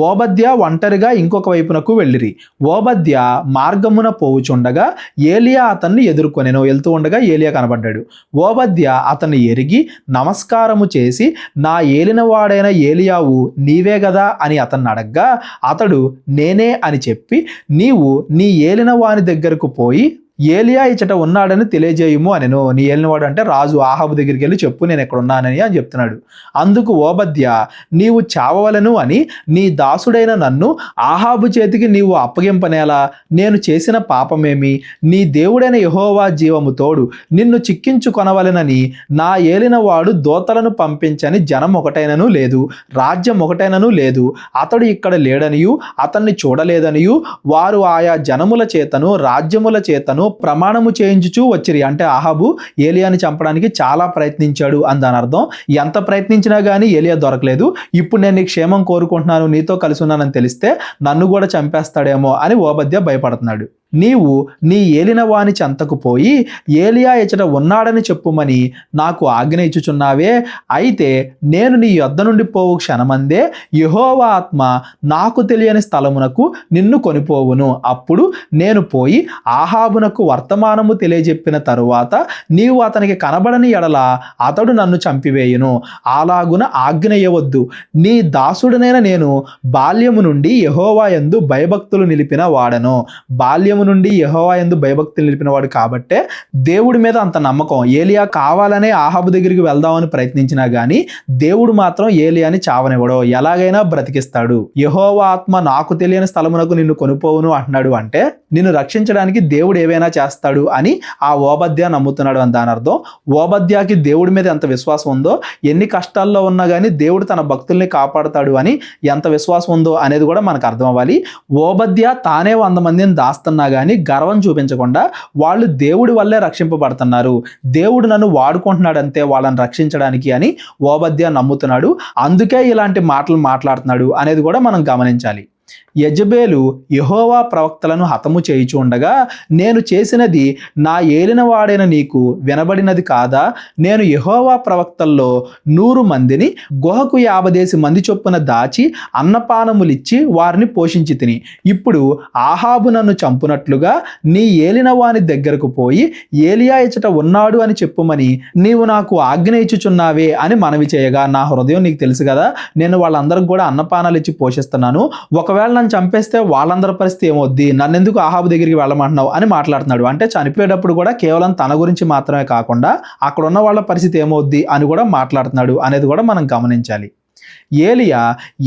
ఓబద్య ఒంటరిగా ఇంకొక వైపునకు వెళ్ళిరి. ఓబద్య మార్గమున పోవుచుండగా ఏలియా అతన్ని ఎదుర్కొనెను. వెళ్తూ ఉండగా ఏలియా కనబడ్డాడు. ఓబద్య అతన్ని ఎరిగి నమస్కారము చేసి, నా ఏలినవాడైన ఏలియావు నీవే గదా అని అతన్ని అడగ్గా అతడు నేనే అని చెప్పి, నీవు నీ ఏలిన వాని దగ్గరకు పోయి ఏలియా ఇచ్చట ఉన్నాడని తెలియజేయము అనెను. నీ ఏలినవాడు అంటే రాజు ఆహాబు దగ్గరికి వెళ్ళి చెప్పు నేను ఎక్కడ ఉన్నానని అని చెప్తున్నాడు. అందుకు ఓబద్య, నీవు చావవలను అని నీ దాసుడైన నన్ను ఆహాబు చేతికి నీవు అప్పగింపనేలా? నేను చేసిన పాపమేమి? నీ దేవుడైన యెహోవా జీవము తోడు నిన్ను చిక్కించుకొనవలెనని నా ఏలినవాడు దూతలను పంపించని జనం ఒకటైనను లేదు, రాజ్యం ఒకటైనను లేదు. అతడు ఇక్కడ లేడనియు అతన్ని చూడలేదనియు వారు ఆయా జనముల చేతను రాజ్యముల చేతను ప్రమాణము చేయించుచూ వచ్చిరి. అంటే ఆహాబు ఏలియాని చంపడానికి చాలా ప్రయత్నించాడు అని దాని అర్థం. ఎంత ప్రయత్నించినా కానీ ఏలియా దొరకలేదు. ఇప్పుడు నేను నీ క్షేమం కోరుకుంటున్నాను, నీతో కలిసి ఉన్నానని తెలిస్తే నన్ను కూడా చంపేస్తాడేమో అని ఓబద్య భయపడుతున్నాడు. నీవు నీ ఏలిన వాని చెంతకు పోయి ఏలియా ఇచ్చట ఉన్నాడని చెప్పుమని నాకు ఆజ్ఞ ఇచ్చుచున్నావే. అయితే నేను నీ యొద్ద నుండి పోవు క్షణమందే యెహోవా ఆత్మ నాకు తెలియని స్థలమునకు నిన్ను కొనిపోవును. అప్పుడు నేను పోయి ఆహాబునకు వర్తమానము తెలియజెప్పిన తరువాత నీవు అతనికి కనబడని ఎడల అతడు నన్ను చంపివేయును. అలాగున ఆజ్ఞ ఇయ్యవద్దు. నీ దాసుడనైన నేను బాల్యము నుండి యెహోవా యందు భయభక్తులు నిలిపిన వాడను. బాల్యము నుండి యెహోవా యందు భయభక్తులు నిలిపిన వాడు కాబట్టే దేవుడి మీద అంత నమ్మకం. ఏలియా కావాలనే ఆహాబు దగ్గరికి వెళ్దామని ప్రయత్నించినా గానీ దేవుడు మాత్రం ఏలియాని చావనివ్వడు, ఎలాగైనా బ్రతికిస్తాడు. యెహోవా ఆత్మ నాకు తెలియని స్థలమునకు నిన్ను కొనిపోవును అంటున్నాడు అంటే నిన్ను రక్షించడానికి దేవుడు ఏవైనా చేస్తాడు అని ఆ ఓబద్య నమ్ముతున్నాడు అని దాని అర్థం. ఓబద్యాకి దేవుడి మీద ఎంత విశ్వాసం ఉందో, ఎన్ని కష్టాల్లో ఉన్నా కానీ దేవుడు తన భక్తుల్ని కాపాడుతాడు అని ఎంత విశ్వాసం ఉందో అనేది కూడా మనకు అర్థం అవ్వాలి. ఓబద్య తానే 100 మందిని దాస్తున్నా కానీ గర్వం చూపించకుండా వాళ్ళు దేవుడి వల్లే రక్షింపబడుతున్నారు, దేవుడు నన్ను వాడుకుంటున్నాడంతే వాళ్ళని రక్షించడానికి అని ఓబద్యా నమ్ముతున్నాడు. అందుకే ఇలాంటి మాటలు మాట్లాడుతున్నాడు అనేది కూడా మనం గమనించాలి. యెజెబెలు యెహోవా ప్రవక్తలను హతము చేయుచు ఉండగా, నేను చేసినది నా ఏలినవాడైన నీకు వినబడినది కాదా? నేను యెహోవా ప్రవక్తల్లో 100 మందిని గుహకు 50 మంది చొప్పున దాచి అన్నపానములిచ్చి వారిని పోషించి తిని, ఇప్పుడు ఆహాబు నన్ను చంపునట్లుగా నీ ఏలినవాని దగ్గరకు పోయి ఏలియా ఇచ్చట ఉన్నాడు అని చెప్పుమని నీవు నాకు ఆజ్ఞ ఇచ్చుచున్నావే అని మనవి చేయగా, నా హృదయం నీకు తెలుసు కదా, నేను వాళ్ళందరికి కూడా అన్నపానాలు ఇచ్చి పోషిస్తున్నాను, ఒకవేళ నన్ను చంపేస్తే వాళ్ళందరి పరిస్థితి ఏమవుద్ది, నన్నెందుకు ఆహాబు దగ్గరికి వెళ్ళమంటున్నావు అని మాట్లాడుతున్నాడు. అంటే చనిపోయేటప్పుడు కూడా కేవలం తన గురించి మాత్రమే కాకుండా అక్కడ ఉన్న వాళ్ళ పరిస్థితి ఏమవుద్ది అని కూడా మాట్లాడుతున్నాడు అనేది కూడా మనం గమనించాలి. ఏలియా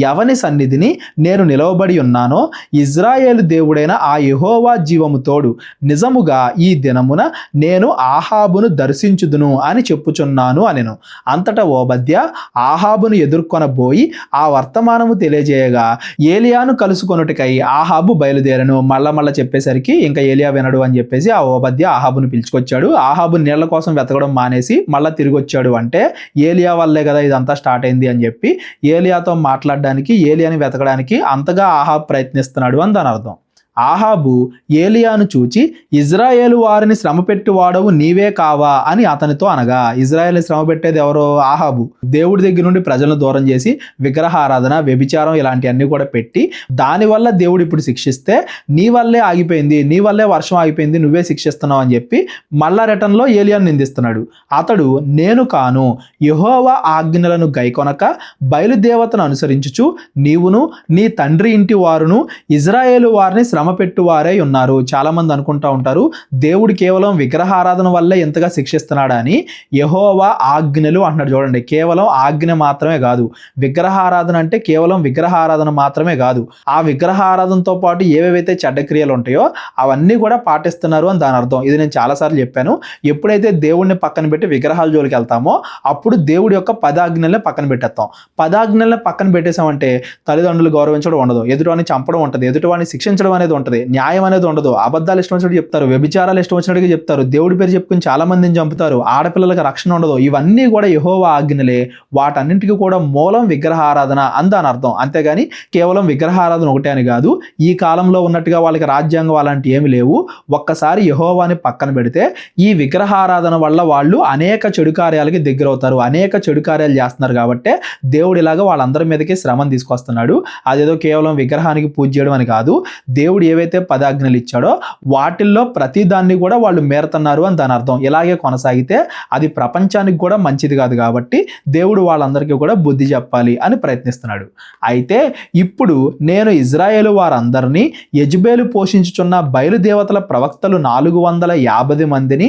ఎవని సన్నిధిని నేను నిలవబడి ఉన్నానో ఇజ్రాయేలు దేవుడైన ఆ యెహోవా జీవము తోడు నిజముగా ఈ దినమున నేను ఆహాబును దర్శించుదును అని చెప్పుచున్నాను అనెను. అంతటా ఓబద్యా ఆహాబును ఎదుర్కొనబోయి ఆ వర్తమానము తెలియజేయగా ఏలియాను కలుసుకొనుటకై ఆహాబు బయలుదేరను. మళ్ళా చెప్పేసరికి ఇంకా ఏలియా వినడు అని చెప్పేసి ఆ ఓబద్యా ఆహాబును పిలుచుకొచ్చాడు. ఆహాబు నీళ్ల కోసం వెతకడం మానేసి మళ్ళీ తిరిగి వచ్చాడు. అంటే ఏలియా వల్లే కదా ఇదంతా స్టార్ట్ అయింది అని చెప్పి ఏలియాతో మాట్లాడడానికి, ఏలియాని వెతకడానికి అంతగా ఆహాబు ప్రయత్నిస్తున్నాడు అని దాని అర్థం. ఆహాబు ఏలియాను చూచి ఇజ్రాయేలు వారిని శ్రమ పెట్టి వాడవు నీవే కావా అని అతనితో అనగా, ఇజ్రాయేల్ని శ్రమ పెట్టేది ఎవరో? ఆహాబు. దేవుడి దగ్గర నుండి ప్రజలను దూరం చేసి విగ్రహారాధన, వ్యభిచారం ఇలాంటివన్నీ కూడా పెట్టి దానివల్ల దేవుడు ఇప్పుడు శిక్షిస్తే నీ వల్లే ఆగిపోయింది, నీ వల్లే వర్షం ఆగిపోయింది, నువ్వే శిక్షిస్తున్నావు అని చెప్పి మళ్ళా రిటర్న్లో ఏలియాను నిందిస్తున్నాడు. అతడు నేను కాను, యెహోవా ఆజ్ఞలను గైకొనక బయలుదేవతను అనుసరించుచు నీవును నీ తండ్రి ఇంటి వారును ఇజ్రాయేలు వారిని శ్రమ పెట్టువారే ఉన్నారు. చాలా మంది అనుకుంటా ఉంటారు దేవుడు కేవలం విగ్రహారాధన వల్లే ఎంతగా శిక్షిస్తున్నాడా అని. యెహోవా ఆజ్ఞలు అంటున్నాడు చూడండి. కేవలం ఆజ్ఞ మాత్రమే కాదు, విగ్రహారాధన అంటే కేవలం విగ్రహారాధన మాత్రమే కాదు, ఆ విగ్రహారాధనతో పాటు ఏవేవైతే చెడ్డ క్రియలు ఉంటాయో అవన్నీ కూడా పాటిస్తున్నారు అని దాని అర్థం. ఇది నేను చాలాసార్లు చెప్పాను. ఎప్పుడైతే దేవుడిని పక్కన పెట్టి విగ్రహాల జోలికి వెళ్తామో అప్పుడు దేవుడి యొక్క 10 ఆజ్ఞల్ని పక్కన పెట్టేస్తాం. 10 ఆజ్ఞల్ని పక్కన పెట్టేసామంటే తల్లిదండ్రులు గౌరవించడం ఉండదు, ఎదుటివాడిని చంపడం ఉంటుంది, ఎదుటివాడిని శిక్షించడం అనేది ఉంటుంది, న్యాయం అనేది ఉండదు, అబద్ధాలు ఇష్టం వచ్చినట్టు చెప్తారు, వ్యభిచారాలు ఇష్టం వచ్చినట్టుగా చెప్తారు, దేవుడి పేరు చెప్పుకుని చాలా మందిని చంపుతారు, ఆడపిల్లలకు రక్షణ ఉండదు. ఇవన్నీ కూడా యెహోవా ఆజ్ఞలే. వాటన్నింటికి కూడా మూలం విగ్రహారాధన అని దాని అర్థం. అంతేగాని కేవలం విగ్రహారాధన ఒకటే అని కాదు. ఈ కాలంలో ఉన్నట్టుగా వాళ్ళకి రాజ్యాంగం అలాంటి ఏమి లేవు. ఒక్కసారి యెహోవాని పక్కన పెడితే ఈ విగ్రహారాధన వల్ల వాళ్ళు అనేక చెడు కార్యాలకి దగ్గర అవుతారు, అనేక చెడు కార్యాలు చేస్తున్నారు. కాబట్టి దేవుడు ఇలాగా వాళ్ళందరి మీదకి శ్రమను తీసుకొస్తున్నాడు. అదేదో కేవలం విగ్రహానికి పూజ చేయడం అని కాదు, దేవుడు ఏవైతే 10 ఆజ్ఞలు ఇచ్చాడో వాటిల్లో ప్రతి దాన్ని కూడా వాళ్ళు మేరుతున్నారు అని దాని అర్థం. ఇలాగే కొనసాగితే అది ప్రపంచానికి కూడా మంచిది కాదు. కాబట్టి దేవుడు వాళ్ళందరికీ కూడా బుద్ధి చెప్పాలి అని ప్రయత్నిస్తున్నాడు. అయితే ఇప్పుడు నేను ఇజ్రాయేలు వారందరినీ యెజెబెలు పోషించుచున్న బయలుదేవతల ప్రవక్తలు 450 మందిని,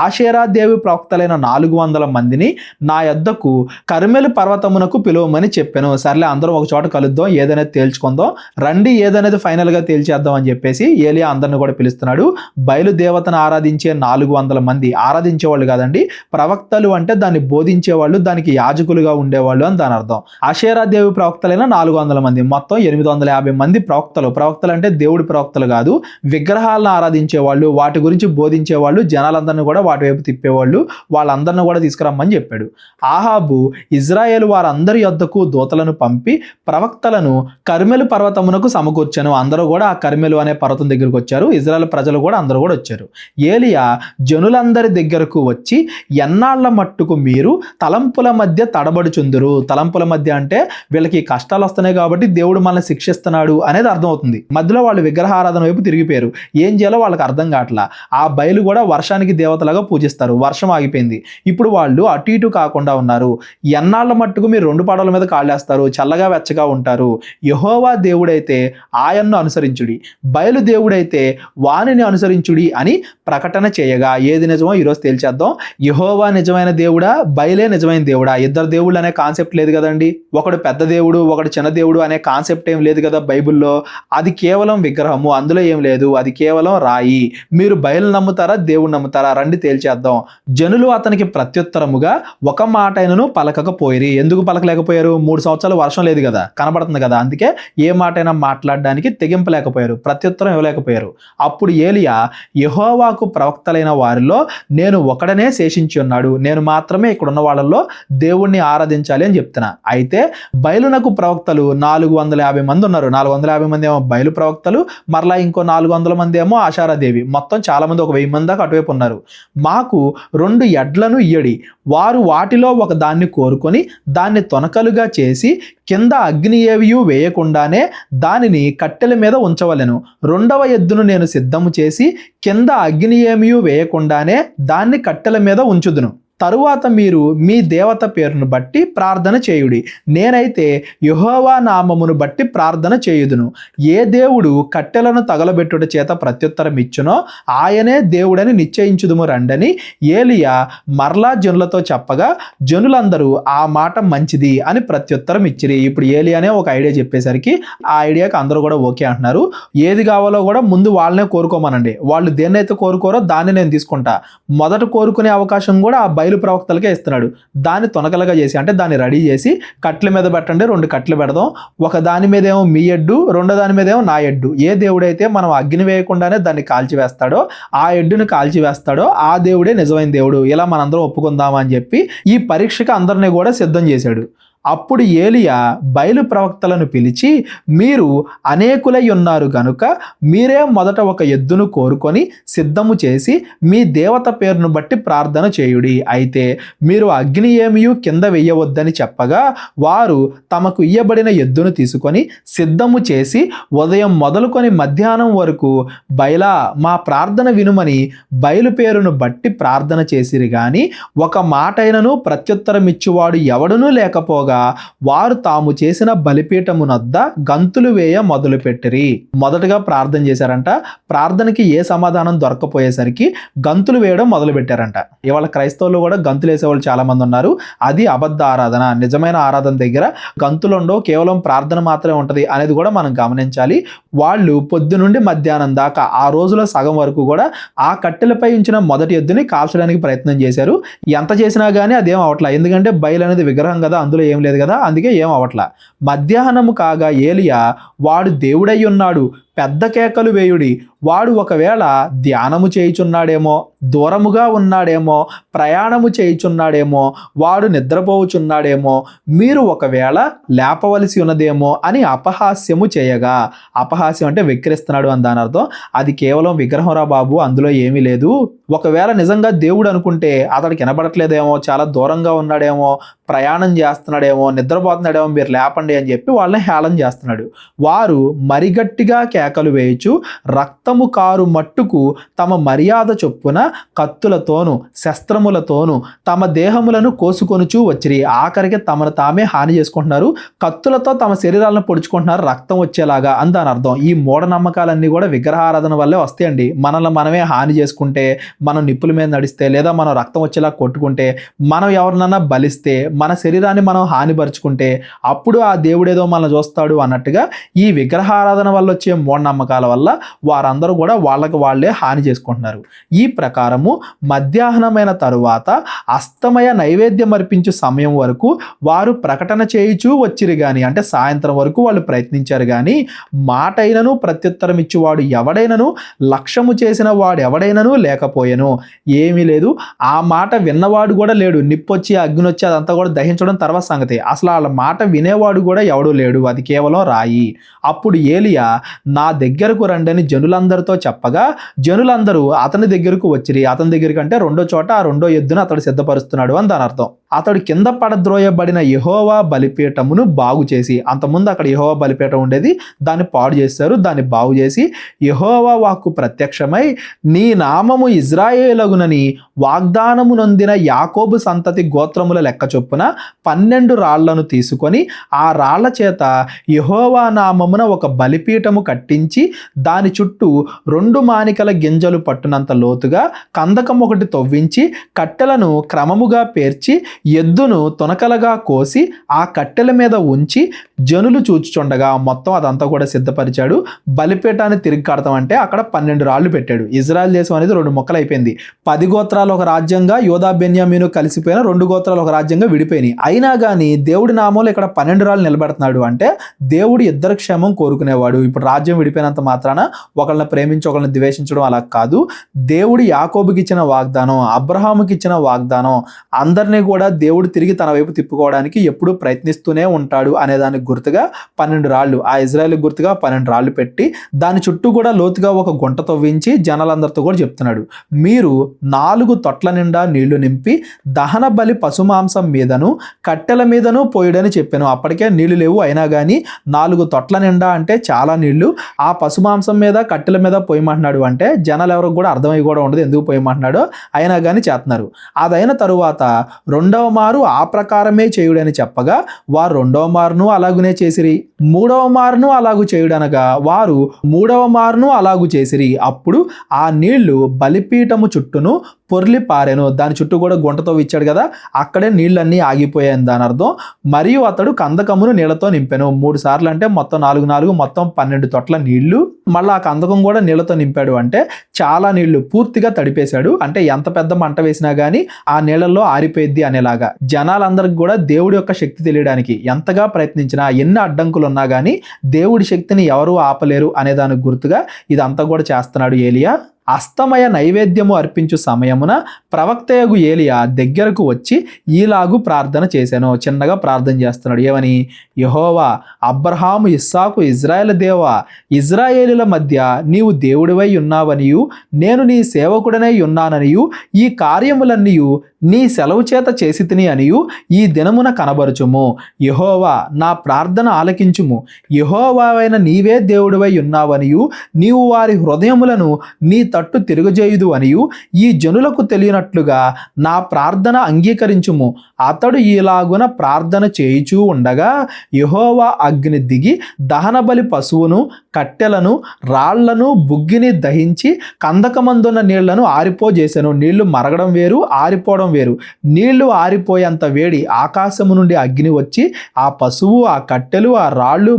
ఆషేరా దేవి ప్రవక్తలైన 400 మందిని నా యొద్దకు కర్మెలు పర్వతమునకు పిలువమని చెప్పాను. సర్లే అందరం ఒక చోట కలుద్దాం, ఏదైనా తేల్చుకుందాం, రండి ఏదనేది ఫైనల్గా తేల్చేద్దాం అని చెప్పేసి ఏలియా అందరిని కూడా పిలుస్తున్నాడు. బయలుదేవతను ఆరాధించే 400 మంది, ఆరాధించేవాళ్ళు కాదండి, ప్రవక్తలు అంటే దాన్ని బోధించేవాళ్ళు, దానికి యాజకులుగా ఉండేవాళ్ళు అని దాని అర్థం. ఆషేరా దేవి ప్రవక్తలైన 400 మంది, మొత్తం 850 మంది ప్రవక్తలు. ప్రవక్తలు అంటే దేవుడి ప్రవక్తలు కాదు, విగ్రహాలను ఆరాధించేవాళ్ళు, వాటి గురించి బోధించేవాళ్ళు, జనాలందరినీ కూడా వాటి వైపు తిప్పేవాళ్ళు, వాళ్ళందరినీ కూడా తీసుకురమ్మని చెప్పాడు. ఆహాబు ఇజ్రాయేలు వారందరి యొద్దకు దూతలను పంపి ప్రవక్తలను కర్మెలు పర్వతమునకు సమకూర్చెను. అందరూ కూడా ఆ కర్మెలు అనే పర్వతం దగ్గరకు వచ్చారు. ఇజ్రాయేల్ ప్రజలు కూడా అందరూ కూడా వచ్చారు. ఏలియా జనులందరి దగ్గరకు వచ్చి ఎన్నాళ్ల మట్టుకు మీరు తలంపుల మధ్య తడబడుచుందురు. తలంపుల మధ్య అంటే వీళ్ళకి కష్టాలు వస్తున్నాయి కాబట్టి దేవుడు మనల్ని శిక్షిస్తున్నాడు అనేది అర్థమవుతుంది. మధ్యలో వాళ్ళు విగ్రహారాధన వైపు తిరిగిపోయారు. ఏం చేయాలో వాళ్ళకి అర్థం కావట్లా. ఆ బయలు కూడా వర్షానికి దేవతలాగా పూజిస్తారు. వర్షం ఆగిపోయింది, ఇప్పుడు వాళ్ళు అటు ఇటు కాకుండా ఉన్నారు. ఎన్నాళ్ల మట్టుకు మీరు 2 పడవల మీద కాళ్ళేస్తారు, చల్లగా వెచ్చగా ఉంటారు. యెహోవా దేవుడైతే ఆయన్ను అనుసరించుడి, బయలు దేవుడైతే వానిని అనుసరించుడి అని ప్రకటన చేయగా, ఏది నిజమో ఈరోజు తేల్చేద్దాం. యెహోవా నిజమైన దేవుడా, బయలే నిజమైన దేవుడా? ఇద్దరు దేవుళ్ళు అనే కాన్సెప్ట్ లేదు కదండి. ఒకడు పెద్ద దేవుడు, ఒకడు చిన్న దేవుడు అనే కాన్సెప్ట్ ఏం లేదు కదా బైబిల్లో. అది కేవలం విగ్రహము, అందులో ఏం లేదు, అది కేవలం రాయి. మీరు బయలు నమ్ముతారా, దేవుడు నమ్ముతారా? రండి తేల్చేద్దాం. జనులు అతనికి ప్రత్యుత్తరముగా ఒక మాటైనను పలకకపోయిరి. ఎందుకు పలకలేకపోయారు? 3 సంవత్సరాలు వర్షం లేదు కదా, కనబడుతుంది కదా, అందుకే ఏ మాటైనా మాట్లాడడానికి తెగింపలేకపోయారు. ప్రత్యుత్తరం ఇవ్వలేకపోయారు. అప్పుడు ఏలియా, యెహోవాకు ప్రవక్తలైన వారిలో నేను ఒకడనే శేషించి ఉన్నాడు, నేను మాత్రమే ఇక్కడ ఉన్న వాళ్ళల్లో దేవుణ్ణి ఆరాధించాలి అని చెప్తున్నా. అయితే బయలునకు ప్రవక్తలు 450 మంది ఉన్నారు. 450 మంది ఏమో బయలు ప్రవక్తలు, మరలా ఇంకో 400 మంది ఏమో ఆషారాదేవి. మొత్తం చాలా మంది, ఒక 1000 మంది దాకా అటువైపు ఉన్నారు. మాకు 2 ఎడ్లను ఇయ్యడి. వారు వాటిలో ఒక దాన్ని కోరుకొని దాన్ని తొనకలుగా చేసి కింద అగ్ని ఏవియు వేయకుండానే దానిని కట్టెల మీద ఉంచవలెను. 2వ ఎద్దును నేను సిద్ధము చేసి కింద అగ్ని ఏమియు వేయకుండానే దాన్ని కట్టెల మీద ఉంచుదును. తరువాత మీరు మీ దేవత పేరును బట్టి ప్రార్థన చేయుడి. నేనైతే యెహోవా నామమును బట్టి ప్రార్థన చేయుదును. ఏ దేవుడు కట్టెలను తగలబెట్టుట చేత ప్రత్యుత్తరం ఇచ్చునో ఆయనే దేవుడని నిశ్చయించుదుము రండని ఏలియా మరలా జనులతో చెప్పగా జనులందరూ ఆ మాట మంచిది అని ప్రత్యుత్తరం ఇచ్చిరి. ఇప్పుడు ఏలియానే ఒక ఐడియా చెప్పేసరికి ఆ ఐడియాకి అందరూ కూడా ఓకే అంటున్నారు. ఏది కావాలో కూడా ముందు వాళ్ళనే కోరుకోమనండి. వాళ్ళు దేన్నైతే కోరుకోరో దాన్ని నేను తీసుకుంటా. మొదట కోరుకునే అవకాశం కూడా ఆ బయలు ప్రవక్తలకే ఇస్తున్నాడు. దాన్ని తొనకలుగా చేసి, అంటే దాన్ని రెడీ చేసి కట్టెల మీద పెట్టండి, 2 కట్టెలు పెడదాం. ఒక దాని మీద ఏమో మీ ఎడ్డు, రెండో దాని మీద ఏమో నా ఎడ్డు. ఏ దేవుడైతే మనం అగ్ని వేయకుండానే దాన్ని కాల్చివేస్తాడో, ఆ ఎడ్డుని కాల్చివేస్తాడో ఆ దేవుడే నిజమైన దేవుడు. ఇలా మనందరం ఒప్పుకుందామా అని చెప్పి ఈ పరీక్షకు అందరినీ కూడా సిద్ధం చేశాడు. అప్పుడు ఏలియా బయలు ప్రవక్తలను పిలిచి, మీరు అనేకులై ఉన్నారు గనుక మీరే మొదట ఒక ఎద్దును కోరుకొని సిద్ధము చేసి మీ దేవత పేరును బట్టి ప్రార్థన చేయుడి. అయితే మీరు అగ్ని ఏమియు కింద వెయ్యవద్దని చెప్పగా వారు తమకు ఇయ్యబడిన ఎద్దును తీసుకొని సిద్ధము చేసి ఉదయం మొదలుకొని మధ్యాహ్నం వరకు బయలా మా ప్రార్థన వినుమని బయలు పేరును బట్టి ప్రార్థన చేసిరి గాని ఒక మాటైనను ప్రత్యుత్తరం ఇచ్చువాడు ఎవడునూ లేకపోగా వారు తాము చేసిన బలిపీఠమునొద్ద గంతులు వేయ మొదలుపెట్టిరి. మొదటగా ప్రార్థన చేశారంట. ప్రార్థనకి ఏ సమాధానం దొరకపోయేసరికి గంతులు వేయడం మొదలు పెట్టారంట. ఇవాళ క్రైస్తవులు కూడా గంతులు వేసేవాళ్ళు చాలా మంది ఉన్నారు. అది అబద్ధ ఆరాధన. నిజమైన ఆరాధన దగ్గర గంతులు ఉండవు, కేవలం ప్రార్థన మాత్రమే ఉంటది అనేది కూడా మనం గమనించాలి. వాళ్ళు పొద్దు నుండి మధ్యాహ్నం దాకా ఆ రోజులో సగం వరకు కూడా ఆ కట్టెలపై ఉంచిన మొదటి ఎద్దుని కాల్చడానికి ప్రయత్నం చేశారు. ఎంత చేసినా కానీ అదేం అవట్లా. ఎందుకంటే బయలు అనేది విగ్రహం కదా, అందులో ఏం లేదు కదా, అందుకే ఏం అవట్లా. మధ్యాహ్నము కాగా ఏలియా, వాడు దేవుడై ఉన్నాడు, పెద్ద కేకలు వేయుడి. వాడు ఒకవేళ ధ్యానము చేయుచున్నాడేమో, దూరముగా ఉన్నాడేమో, ప్రయాణము చేయుచున్నాడేమో, వాడు నిద్రపోవుచున్నాడేమో, మీరు ఒకవేళ లేపవలసి ఉన్నదేమో అని అపహాస్యము చేయగా. అపహాస్యం అంటే వెక్కిరిస్తున్నాడు అని దాని అర్థం. అది కేవలం విగ్రహం రా బాబు, అందులో ఏమీ లేదు. ఒకవేళ నిజంగా దేవుడు అనుకుంటే అతడికి వినబడట్లేదేమో, చాలా దూరంగా ఉన్నాడేమో, ప్రయాణం చేస్తున్నాడేమో, నిద్రపోతున్నాడేమో, మీరు లేపండి అని చెప్పి వాళ్ళని హేళన చేస్తున్నాడు. వారు మరిగట్టిగా కేకలు వేయుచు రక్తము కారు మట్టుకు తమ మర్యాద చొప్పున కత్తులతోను శస్త్రములతోను తమ దేహములను కోసుకొనుచూ వచ్చిరి. ఆఖరికి తమను తామే హాని చేసుకుంటున్నారు. కత్తులతో తమ శరీరాలను పొడుచుకుంటున్నారు రక్తం వచ్చేలాగా అని దాని అర్థం. ఈ మూఢనమ్మకాలన్నీ కూడా విగ్రహారాధన వల్లే వస్తాయండి. మనల్ని మనమే హాని చేసుకుంటే, మనం నిప్పుల మీద నడిస్తే, లేదా మనం రక్తం వచ్చేలా కొట్టుకుంటే, మనం ఎవరినన్నా బలిస్తే, మన శరీరాన్ని మనం హానిపరుచుకుంటే అప్పుడు ఆ దేవుడేదో మనల్ని చూస్తాడు అన్నట్టుగా ఈ విగ్రహారాధన వల్ల వచ్చే మూఢనమ్మకాల వల్ల వారందరూ కూడా వాళ్ళకి వాళ్ళే హాని చేసుకుంటున్నారు. ఈ ప్రకారము మధ్యాహ్నమైన తరువాత అస్తమయ నైవేద్యం అర్పించు సమయం వరకు వారు ప్రకటన చేయుచూ వచ్చిరు గాని, అంటే సాయంత్రం వరకు వాళ్ళు ప్రయత్నించారు కానీ మాటైనను ప్రత్యుత్తరం ఇచ్చువాడు ఎవడైనను, లక్ష్యము చేసిన వాడు ఎవడైనను లేకపోయెను. ఏమీ లేదు. ఆ మాట విన్నవాడు కూడా లేడు. నిప్పొచ్చి అగ్ని వచ్చి అదంతా కూడా దహించడం తర్వాత సంగతి. అసలు వాళ్ళ మాట వినేవాడు కూడా ఎవడూ లేడు. అది కేవలం రాయి. అప్పుడు ఏలియా, నా దగ్గరకు రండని జనులందరితో చెప్పగా జనులందరూ అతని దగ్గరకు వచ్చిరి. అతని దగ్గరికి అంటే రెండో చోట ఆ రెండో ఎద్దును అతడు సిద్ధపరుస్తున్నాడు అని దాని అర్థం. అతడు కింద పడద్రోయబడిన యెహోవా బలిపీఠమును బాగు చేసి, అంతకుముందు అక్కడ యెహోవా బలిపీఠం ఉండేది, దాన్ని పాడు చేశారు. దాన్ని బాగు చేసి యెహోవా వాక్కు ప్రత్యక్షమై, నీ నామము ఇజ్రాయేలగునని వాగ్దానము నొందిన యాకోబు సంతతి గోత్రముల లెక్క చొప్పున 12 రాళ్లను తీసుకొని ఆ రాళ్ల చేత యెహోవా నామమున ఒక బలిపీఠము కట్టించి దాని చుట్టూ 2 మానికల గింజలు పట్టునంత లోతుగా కందకం ఒకటి తవ్వించి కట్టెలను క్రమముగా పేర్చి ఎద్దును తునకలుగా కోసి ఆ కట్టెల మీద ఉంచి జనులు చూచుచుండగా మొత్తం అదంతా కూడా సిద్ధపరిచాడు. బలిపీఠాన్ని తిరిగి కడతామంటే అక్కడ 12 రాళ్లు పెట్టాడు. ఇజ్రాయెల్ దేశం అనేది 2 ముక్కలు అయిపోయింది. 10 గోత్రాలు ఒక రాజ్యంగా, యోధా బెన్యామీను కలిసిపోయిన 2 గోత్రాలు ఒక రాజ్యంగా విడిపోయినాయి. అయినా కానీ దేవుడి నామంలో ఇక్కడ 12 రాళ్ళు నిలబెడుతున్నాడు అంటే దేవుడు ఇద్దరు క్షేమం కోరుకునేవాడు. ఇప్పుడు రాజ్యం విడిపోయినంత మాత్రాన ఒకళ్ళని ప్రేమించి ఒకళ్ళని ద్వేషించడం అలా కాదు. దేవుడు యాకోబుకి ఇచ్చిన వాగ్దానం, అబ్రహాముకి ఇచ్చిన వాగ్దానం, అందరినీ కూడా దేవుడు తిరిగి తన వైపు తిప్పుకోవడానికి ఎప్పుడూ ప్రయత్నిస్తూనే ఉంటాడు అనే దానికి గుర్తుగా 12 రాళ్ళు, ఆ ఇజ్రాయెల్ గుర్తుగా 12 రాళ్ళు పెట్టి దాని చుట్టూ కూడా లోతుగా ఒక గుంట తవ్వించి జనాలందరితో కూడా చెప్తున్నాడు, మీరు 4 తొట్ల నిండా నీళ్లు నింపి దహన బలి పశుమాంసం మీదను కట్టెల మీదను పోయడని చెప్పాను. అప్పటికే నీళ్లు లేవు, అయినా కానీ 4 తొట్ల నిండా అంటే చాలా నీళ్లు ఆ పశుమాంసం మీద కట్టెల మీద పోయమంటున్నాడు. అంటే జనాలు ఎవరికి కూడా అర్థమై కూడా ఉండదు ఎందుకు పోయమంటున్నాడో, అయినా కానీ చేస్తున్నారు. అదైన తరువాత 2వ మారు ఆ ప్రకారమే చేయుడని చెప్పగా వారు 2వ మారును అలాగునే చేసిరి. 3వ మారును అలాగు చేయుడనగా వారు 3వ మారును అలాగు చేసిరి. అప్పుడు ఆ నీళ్లు బలిపీఠము చుట్టూను పొర్లి పారెను. దాని చుట్టూ కూడా గుంటతో ఇచ్చాడు కదా, అక్కడే నీళ్ళన్నీ ఆగిపోయాయని దాని అర్థం. మరియు అతడు కందకమును నీళ్లతో నింపాను. 3 సార్లు అంటే మొత్తం 4 మొత్తం 12 తొట్ల నీళ్లు. మళ్ళీ ఆ కందకం కూడా నీళ్లతో నింపాడు. అంటే చాలా నీళ్లు పూర్తిగా తడిపేశాడు. అంటే ఎంత పెద్ద మంట వేసినా కానీ ఆ నీళ్ళల్లో ఆరిపోయిద్ది అనేలాగా. జనాలందరికి కూడా దేవుడి యొక్క శక్తి తెలియడానికి ఎంతగా ప్రయత్నించినా, ఎన్ని అడ్డంకులు ఉన్నా కానీ దేవుడి శక్తిని ఎవరూ ఆపలేరు అనే దానికి గుర్తుగా ఇదంతా కూడా చేస్తున్నాడు ఏలియా. అస్తమయ నైవేద్యము అర్పించు సమయమున ప్రవక్తయగు ఏలియా దగ్గరకు వచ్చి ఈలాగు ప్రార్థన చేశాను. చిన్నగా ప్రార్థన చేస్తున్నాడు. ఏమని? యెహోవా, అబ్రహాము, ఇస్సాకు, ఇజ్రాయేల్ దేవా, ఇజ్రాయేలుల మధ్య నీవు దేవుడివై ఉన్నావనియు నేను నీ సేవకుడనై ఉన్నాననియు ఈ కార్యములన్నీయు నీ సెలవు చేత చేసి తిని అనియు ఈ దినమున కనబరుచుము. యెహోవా, నా ప్రార్థన ఆలకించుము. యెహోవావైన నీవే దేవుడివై ఉన్నావనియు నీవు వారి హృదయములను నీ తట్టు తిరుగజేయుదు అనియు ఈ జనులకు తెలియనట్లుగా నా ప్రార్థన అంగీకరించుము. అతడు ఇలాగున ప్రార్థన చేయుచూ ఉండగా యెహోవా అగ్ని దిగి దహన బలి పశువును, కట్టెలను, రాళ్లను, బుగ్గిని దహించి కందకమందున్న నీళ్లను ఆరిపోజేశాను. నీళ్లు మరగడం వేరు, ఆరిపోవడం వేరు. నీళ్లు ఆరిపోయేంత వేడి ఆకాశము నుండి అగ్ని వచ్చి ఆ పశువు, ఆ కట్టెలు, ఆ రాళ్ళు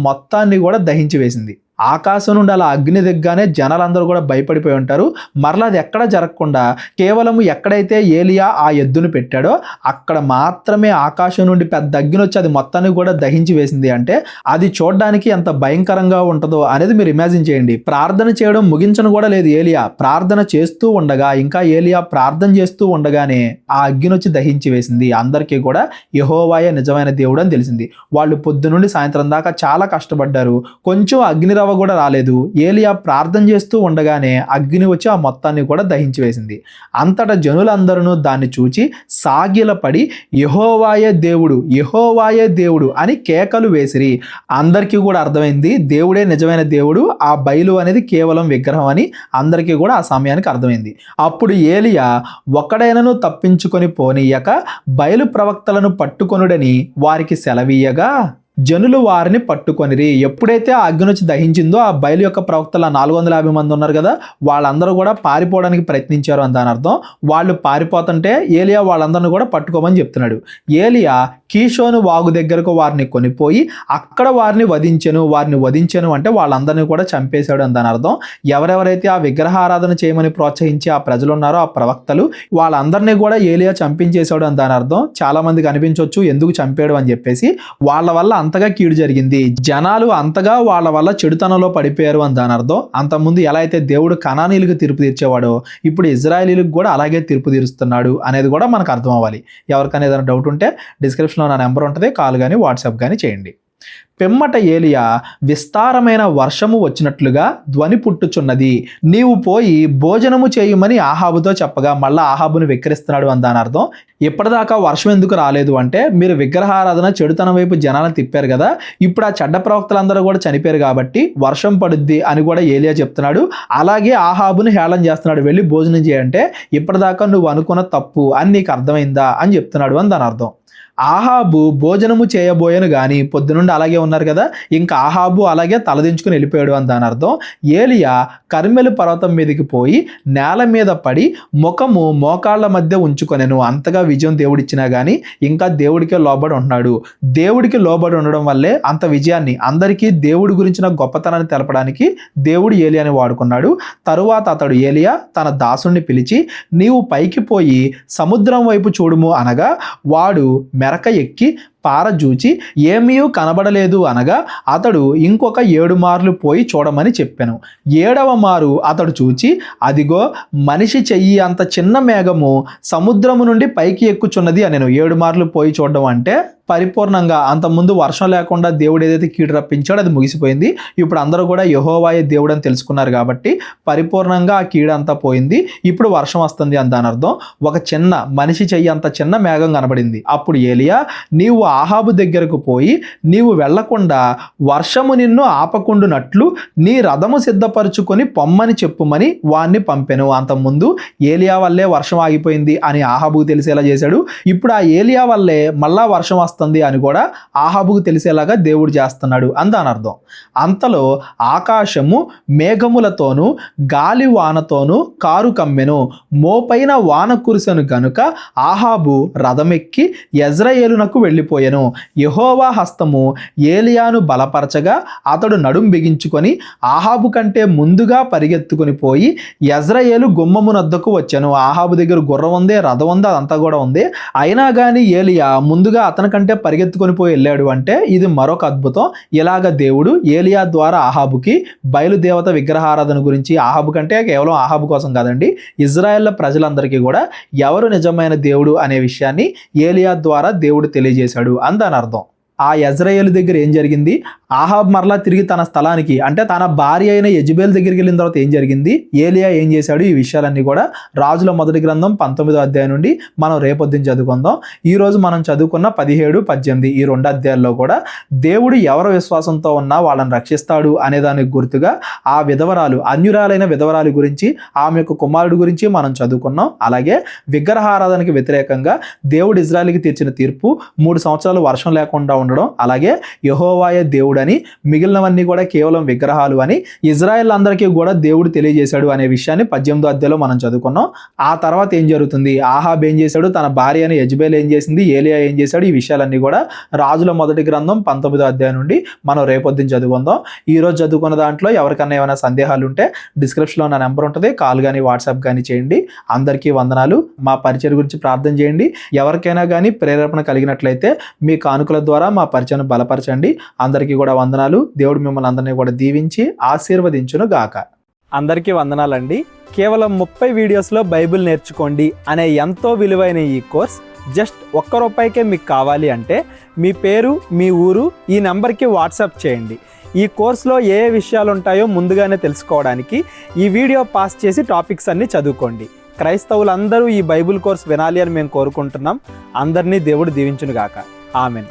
మొత్తాన్ని కూడా దహించి వేసింది. ఆకాశం నుండి అలా అగ్ని దిగ్గానే జనాలందరూ కూడా భయపడిపోయి ఉంటారు. మరలా అది ఎక్కడ జరగకుండా కేవలం ఎక్కడైతే ఏలియా ఆ ఎద్దును పెట్టాడో అక్కడ మాత్రమే ఆకాశం నుండి పెద్ద అగ్ని వచ్చి అది మొత్తాన్ని కూడా దహించి వేసింది. అంటే అది చూడడానికి ఎంత భయంకరంగా ఉంటుందో అనేది మీరు ఇమాజిన్ చేయండి. ప్రార్థన చేయడం ముగించను కూడా లేదు ఏలియా. ప్రార్థన చేస్తూ ఉండగా, ఇంకా ఏలియా ప్రార్థన చేస్తూ ఉండగానే ఆ అగ్ని వచ్చి దహించి వేసింది. అందరికీ కూడా యెహోవాయే నిజమైన దేవుడు అని తెలిసింది. వాళ్ళు పొద్దు నుండి సాయంత్రం దాకా చాలా కష్టపడ్డారు. కొంచెం అగ్ని కూడా రాలేదు. ఏలియా ప్రార్థన చేస్తూ ఉండగానే అగ్ని వచ్చి ఆ మొత్తాన్ని కూడా దహించి వేసింది. అంతటా జనులందరూ దాన్ని చూచి సాగిలపడి యెహోవాయే దేవుడు, యెహోవాయే దేవుడు అని కేకలు వేసిరి. అందరికీ కూడా అర్థమైంది దేవుడే నిజమైన దేవుడు, ఆ బయలు అనేది కేవలం విగ్రహం అని అందరికీ కూడా ఆ సమయానికి అర్థమైంది. అప్పుడు ఏలియా ఒకడైనను తప్పించుకొని పోనీయక బయలు ప్రవక్తలను పట్టుకొనుడని వారికి సెలవీయగా జనులు వారిని పట్టుకొనిరి. ఎప్పుడైతే ఆ అగ్ని వచ్చి దహించిందో ఆ బయలు యొక్క ప్రవక్తల 450 మంది ఉన్నారు కదా, వాళ్ళందరూ కూడా పారిపోవడానికి ప్రయత్నించారు అని దాని అర్థం. వాళ్ళు పారిపోతుంటే ఏలియా వాళ్ళందరినీ కూడా పట్టుకోమని చెప్తున్నాడు. ఏలియా కీషోను వాగు దగ్గరకు వారిని కొనిపోయి అక్కడ వారిని వధించెను అంటే వాళ్ళందరినీ కూడా చంపేశాడు అని దాని అర్థం. ఎవరెవరైతే ఆ విగ్రహారాధన చేయమని ప్రోత్సహించి ఆ ప్రజలు ఉన్నారో ఆ ప్రవక్తలు, వాళ్ళందరినీ కూడా ఏలియా చంపించేశాడు అని దాని అర్థం. చాలా మందికి అనిపించవచ్చు ఎందుకు చంపాడు అని చెప్పేసి. వాళ్ళ వల్ల అంతగా కీడు జరిగింది. జనాలు అంతగా వాళ్ళ వల్ల చెడుతనంలో పడిపోయారు అని దాని అర్థం. అంతకుముందు ఎలా అయితే దేవుడు కనానీయులకు తీర్పు తీర్చేవాడో ఇప్పుడు ఇజ్రాయేలీలకు కూడా అలాగే తీర్పు తీరుస్తున్నాడు అనేది కూడా మనకు అర్థం అవ్వాలి. ఎవరికైనా ఏదైనా డౌట్ ఉంటే డిస్క్రిప్షన్లో నా నెంబర్ ఉంటుంది, కాల్ కానీ వాట్సాప్ కానీ చేయండి. పిమ్మట ఏలియా విస్తారమైన వర్షము వచ్చినట్లుగా ధ్వని పుట్టుచున్నది, నీవు పోయి భోజనము చేయమని ఆహాబుతో చెప్పగా మళ్ళా ఆహాబును వెక్కిరిస్తున్నాడు అని దాని అర్థం. ఇప్పటిదాకా వర్షం ఎందుకు రాలేదు అంటే మీరు విగ్రహారాధన చెడుతనం వైపు జనాలను తిప్పారు కదా, ఇప్పుడు ఆ చెడ్డ ప్రవక్తలందరూ కూడా చనిపోయారు కాబట్టి వర్షం పడుద్ది అని కూడా ఏలియా చెప్తున్నాడు. అలాగే ఆహాబును హేళన చేస్తున్నాడు, వెళ్ళి భోజనం చేయంటే ఇప్పటిదాకా నువ్వు అనుకున్న తప్పు అని నీకు అర్థమైందా అని చెప్తున్నాడు అని దాని అర్థం. ఆహాబు భోజనము చేయబోయను గాని పొద్దునుండి అలాగే ఉన్నారు కదా, ఇంకా ఆహాబు అలాగే తలదించుకుని వెళ్ళిపోయాడు అని దాని అర్థం. ఏలియా కర్మెలు పర్వతం మీదకి పోయి నేల మీద పడి ముఖము మోకాళ్ళ మధ్య ఉంచుకొనెను. అంతగా విజయం దేవుడిచ్చినా కానీ ఇంకా దేవుడికే లోబడి ఉంటున్నాడు. దేవుడికి లోబడి ఉండడం వల్లే అంత విజయాన్ని, అందరికీ దేవుడి గురించిన గొప్పతనాన్ని తెలపడానికి దేవుడు ఏలియాని వాడుకున్నాడు. తరువాత అతడు ఏలియా తన దాసుని పిలిచి, నీవు పైకి పోయి సముద్రం వైపు చూడుము అనగా వాడు మెరక ఎక్కి పారజూచి ఏమీ కనబడలేదు అనగా అతడు ఇంకొక 7 మార్లు పోయి చూడమని చెప్పాను. 7వ మారు అతడు చూచి, అదిగో మనిషి చెయ్యి అంత చిన్న మేఘము సముద్రము నుండి పైకి ఎక్కుచున్నది అనెను. 7 మార్లు పోయి చూడడం అంటే పరిపూర్ణంగా, అంతకుముందు వర్షం లేకుండా దేవుడు ఏదైతే కీడు రప్పించాడో అది ముగిసిపోయింది. ఇప్పుడు అందరూ కూడా యెహోవాయే దేవుడు అని తెలుసుకున్నారు కాబట్టి పరిపూర్ణంగా ఆ కీడు అంతా పోయింది. ఇప్పుడు వర్షం వస్తుంది అని దాని అర్థం. ఒక చిన్న మనిషి చెయ్యి అంత చిన్న మేఘం కనబడింది. అప్పుడు ఏలియా, నీవు ఆహాబు దగ్గరకు పోయి నీవు వెళ్లకుండా వర్షము నిన్ను ఆపకుండునట్లు నీ రథము సిద్ధపరచుకొని పొమ్మని చెప్పుమని వాణ్ణి పంపెను. అంతకుముందు ఏలియా వల్లే వర్షం ఆగిపోయింది అని ఆహాబుకు తెలిసేలా చేశాడు. ఇప్పుడు ఆ ఏలియా వల్లే మళ్ళా వర్షం వస్తుంది అని కూడా ఆహాబుకు తెలిసేలాగా దేవుడు చేస్తున్నాడు అని దాని అర్థం. అంతలో ఆకాశము మేఘములతోనూ గాలి వానతోనూ కారు కమ్మెను. మోపైన వాన కురిసెను గనుక ఆహాబు రథమెక్కి యెజ్రెయేలునకు వెళ్ళిపోయెను. యెహోవా హస్తము ఏలియాను బలపరచగా అతడు నడుం బిగించుకొని ఆహాబు కంటే ముందుగా పరిగెత్తుకుని పోయి యెజ్రెయేలు గుమ్మమునొద్దకు వచ్చెను. ఆహాబు దగ్గర గుర్రం ఉంది, రథం ఉంది, అదంతా కూడా ఉంది. అయినా కానీ ఏలియా ముందుగా అతని కంటే పరిగెత్తుకొని పోయి వెళ్ళాడు అంటే ఇది మరొక అద్భుతం. ఇలాగ దేవుడు ఏలియా ద్వారా ఆహాబుకి బయలుదేవత విగ్రహారాధన గురించి, ఆహాబు కంటే కేవలం ఆహాబు కోసం కాదండి, ఇజ్రాయెల్ ప్రజలందరికీ కూడా ఎవరు నిజమైన దేవుడు అనే విషయాన్ని ఏలియా ద్వారా దేవుడు తెలియజేశాడు అని దాని అర్థం. ఆ యెజ్రెయేలు దగ్గర ఏం జరిగింది, ఆహాబ్ మరలా తిరిగి తన స్థలానికి అంటే తన భార్య అయిన యెజబెల్ దగ్గరికి వెళ్ళిన తర్వాత ఏం జరిగింది, ఏలియా ఏం చేశాడు, ఈ విషయాలన్నీ కూడా రాజుల మొదటి గ్రంథం 19వ అధ్యాయం నుండి మనం రేపొద్దున చదువుకుందాం. ఈరోజు మనం చదువుకున్న 17, 18 ఈ 2 అధ్యాయాల్లో కూడా దేవుడు ఎవరు విశ్వాసంతో ఉన్నా వాళ్ళని రక్షిస్తాడు అనే దానికి గుర్తుగా ఆ విధవరాలు, అన్యురాలైన విధవరాలు గురించి, ఆమె యొక్క కుమారుడు గురించి మనం చదువుకున్నాం. అలాగే విగ్రహారాధనకి వ్యతిరేకంగా దేవుడు ఇజ్రాయెల్కి తీర్చిన తీర్పు, 3 సంవత్సరాలు వర్షం లేకుండా ఉండడం, అలాగే యెహోవాయే దేవుడు అని, మిగిలినవన్నీ కూడా కేవలం విగ్రహాలు అని ఇజ్రాయెల్ అందరికీ కూడా దేవుడు తెలియజేశాడు అనే విషయాన్ని 18వ అధ్యాయంలో మనం చదువుకున్నాం. ఆ తర్వాత ఏం జరుగుతుంది, ఆహాబ్ ఏం చేశాడు, తన భార్య అయిన యెజబెల్ ఏం చేసింది, ఏలియా ఏం చేశాడు, ఈ విషయాలన్నీ కూడా రాజుల మొదటి గ్రంథం 19వ అధ్యాయం నుండి మనం రేపొద్దున చదువుకుందాం. ఈ రోజు చదువుకున్న దాంట్లో ఎవరికన్నా ఏమైనా సందేహాలు ఉంటే డిస్క్రిప్షన్లో నా నెంబర్ ఉంటుంది, కాల్ కానీ వాట్సాప్ కానీ చేయండి. అందరికీ వందనాలు. మా పరిచయం గురించి ప్రార్థన చేయండి. ఎవరికైనా కానీ ప్రేరేపణ కలిగినట్లయితే మీ కానుకల ద్వారా మా పరిచయం బలపరచండి. అందరికీ కూడా వందనాలు. దేవుడు మిమ్మల్ని అందరినీ కూడా దీవించి ఆశీర్వదించును గాక. అందరికీ వందనాలండి. కేవలం 30 వీడియోస్లో బైబిల్ నేర్చుకోండి అనే ఎంతో విలువైన ఈ కోర్స్ జస్ట్ ₹1 మీకు కావాలి అంటే మీ పేరు, మీ ఊరు ఈ నెంబర్కి వాట్సాప్ చేయండి. ఈ కోర్సులో ఏ విషయాలు ఉంటాయో ముందుగానే తెలుసుకోవడానికి ఈ వీడియో పాస్ చేసి టాపిక్స్ అన్నీ చదువుకోండి. క్రైస్తవులందరూ ఈ బైబిల్ కోర్స్ వినాలి అని మేము కోరుకుంటున్నాం. అందరినీ దేవుడు దీవించును గాక. ఆమెన్.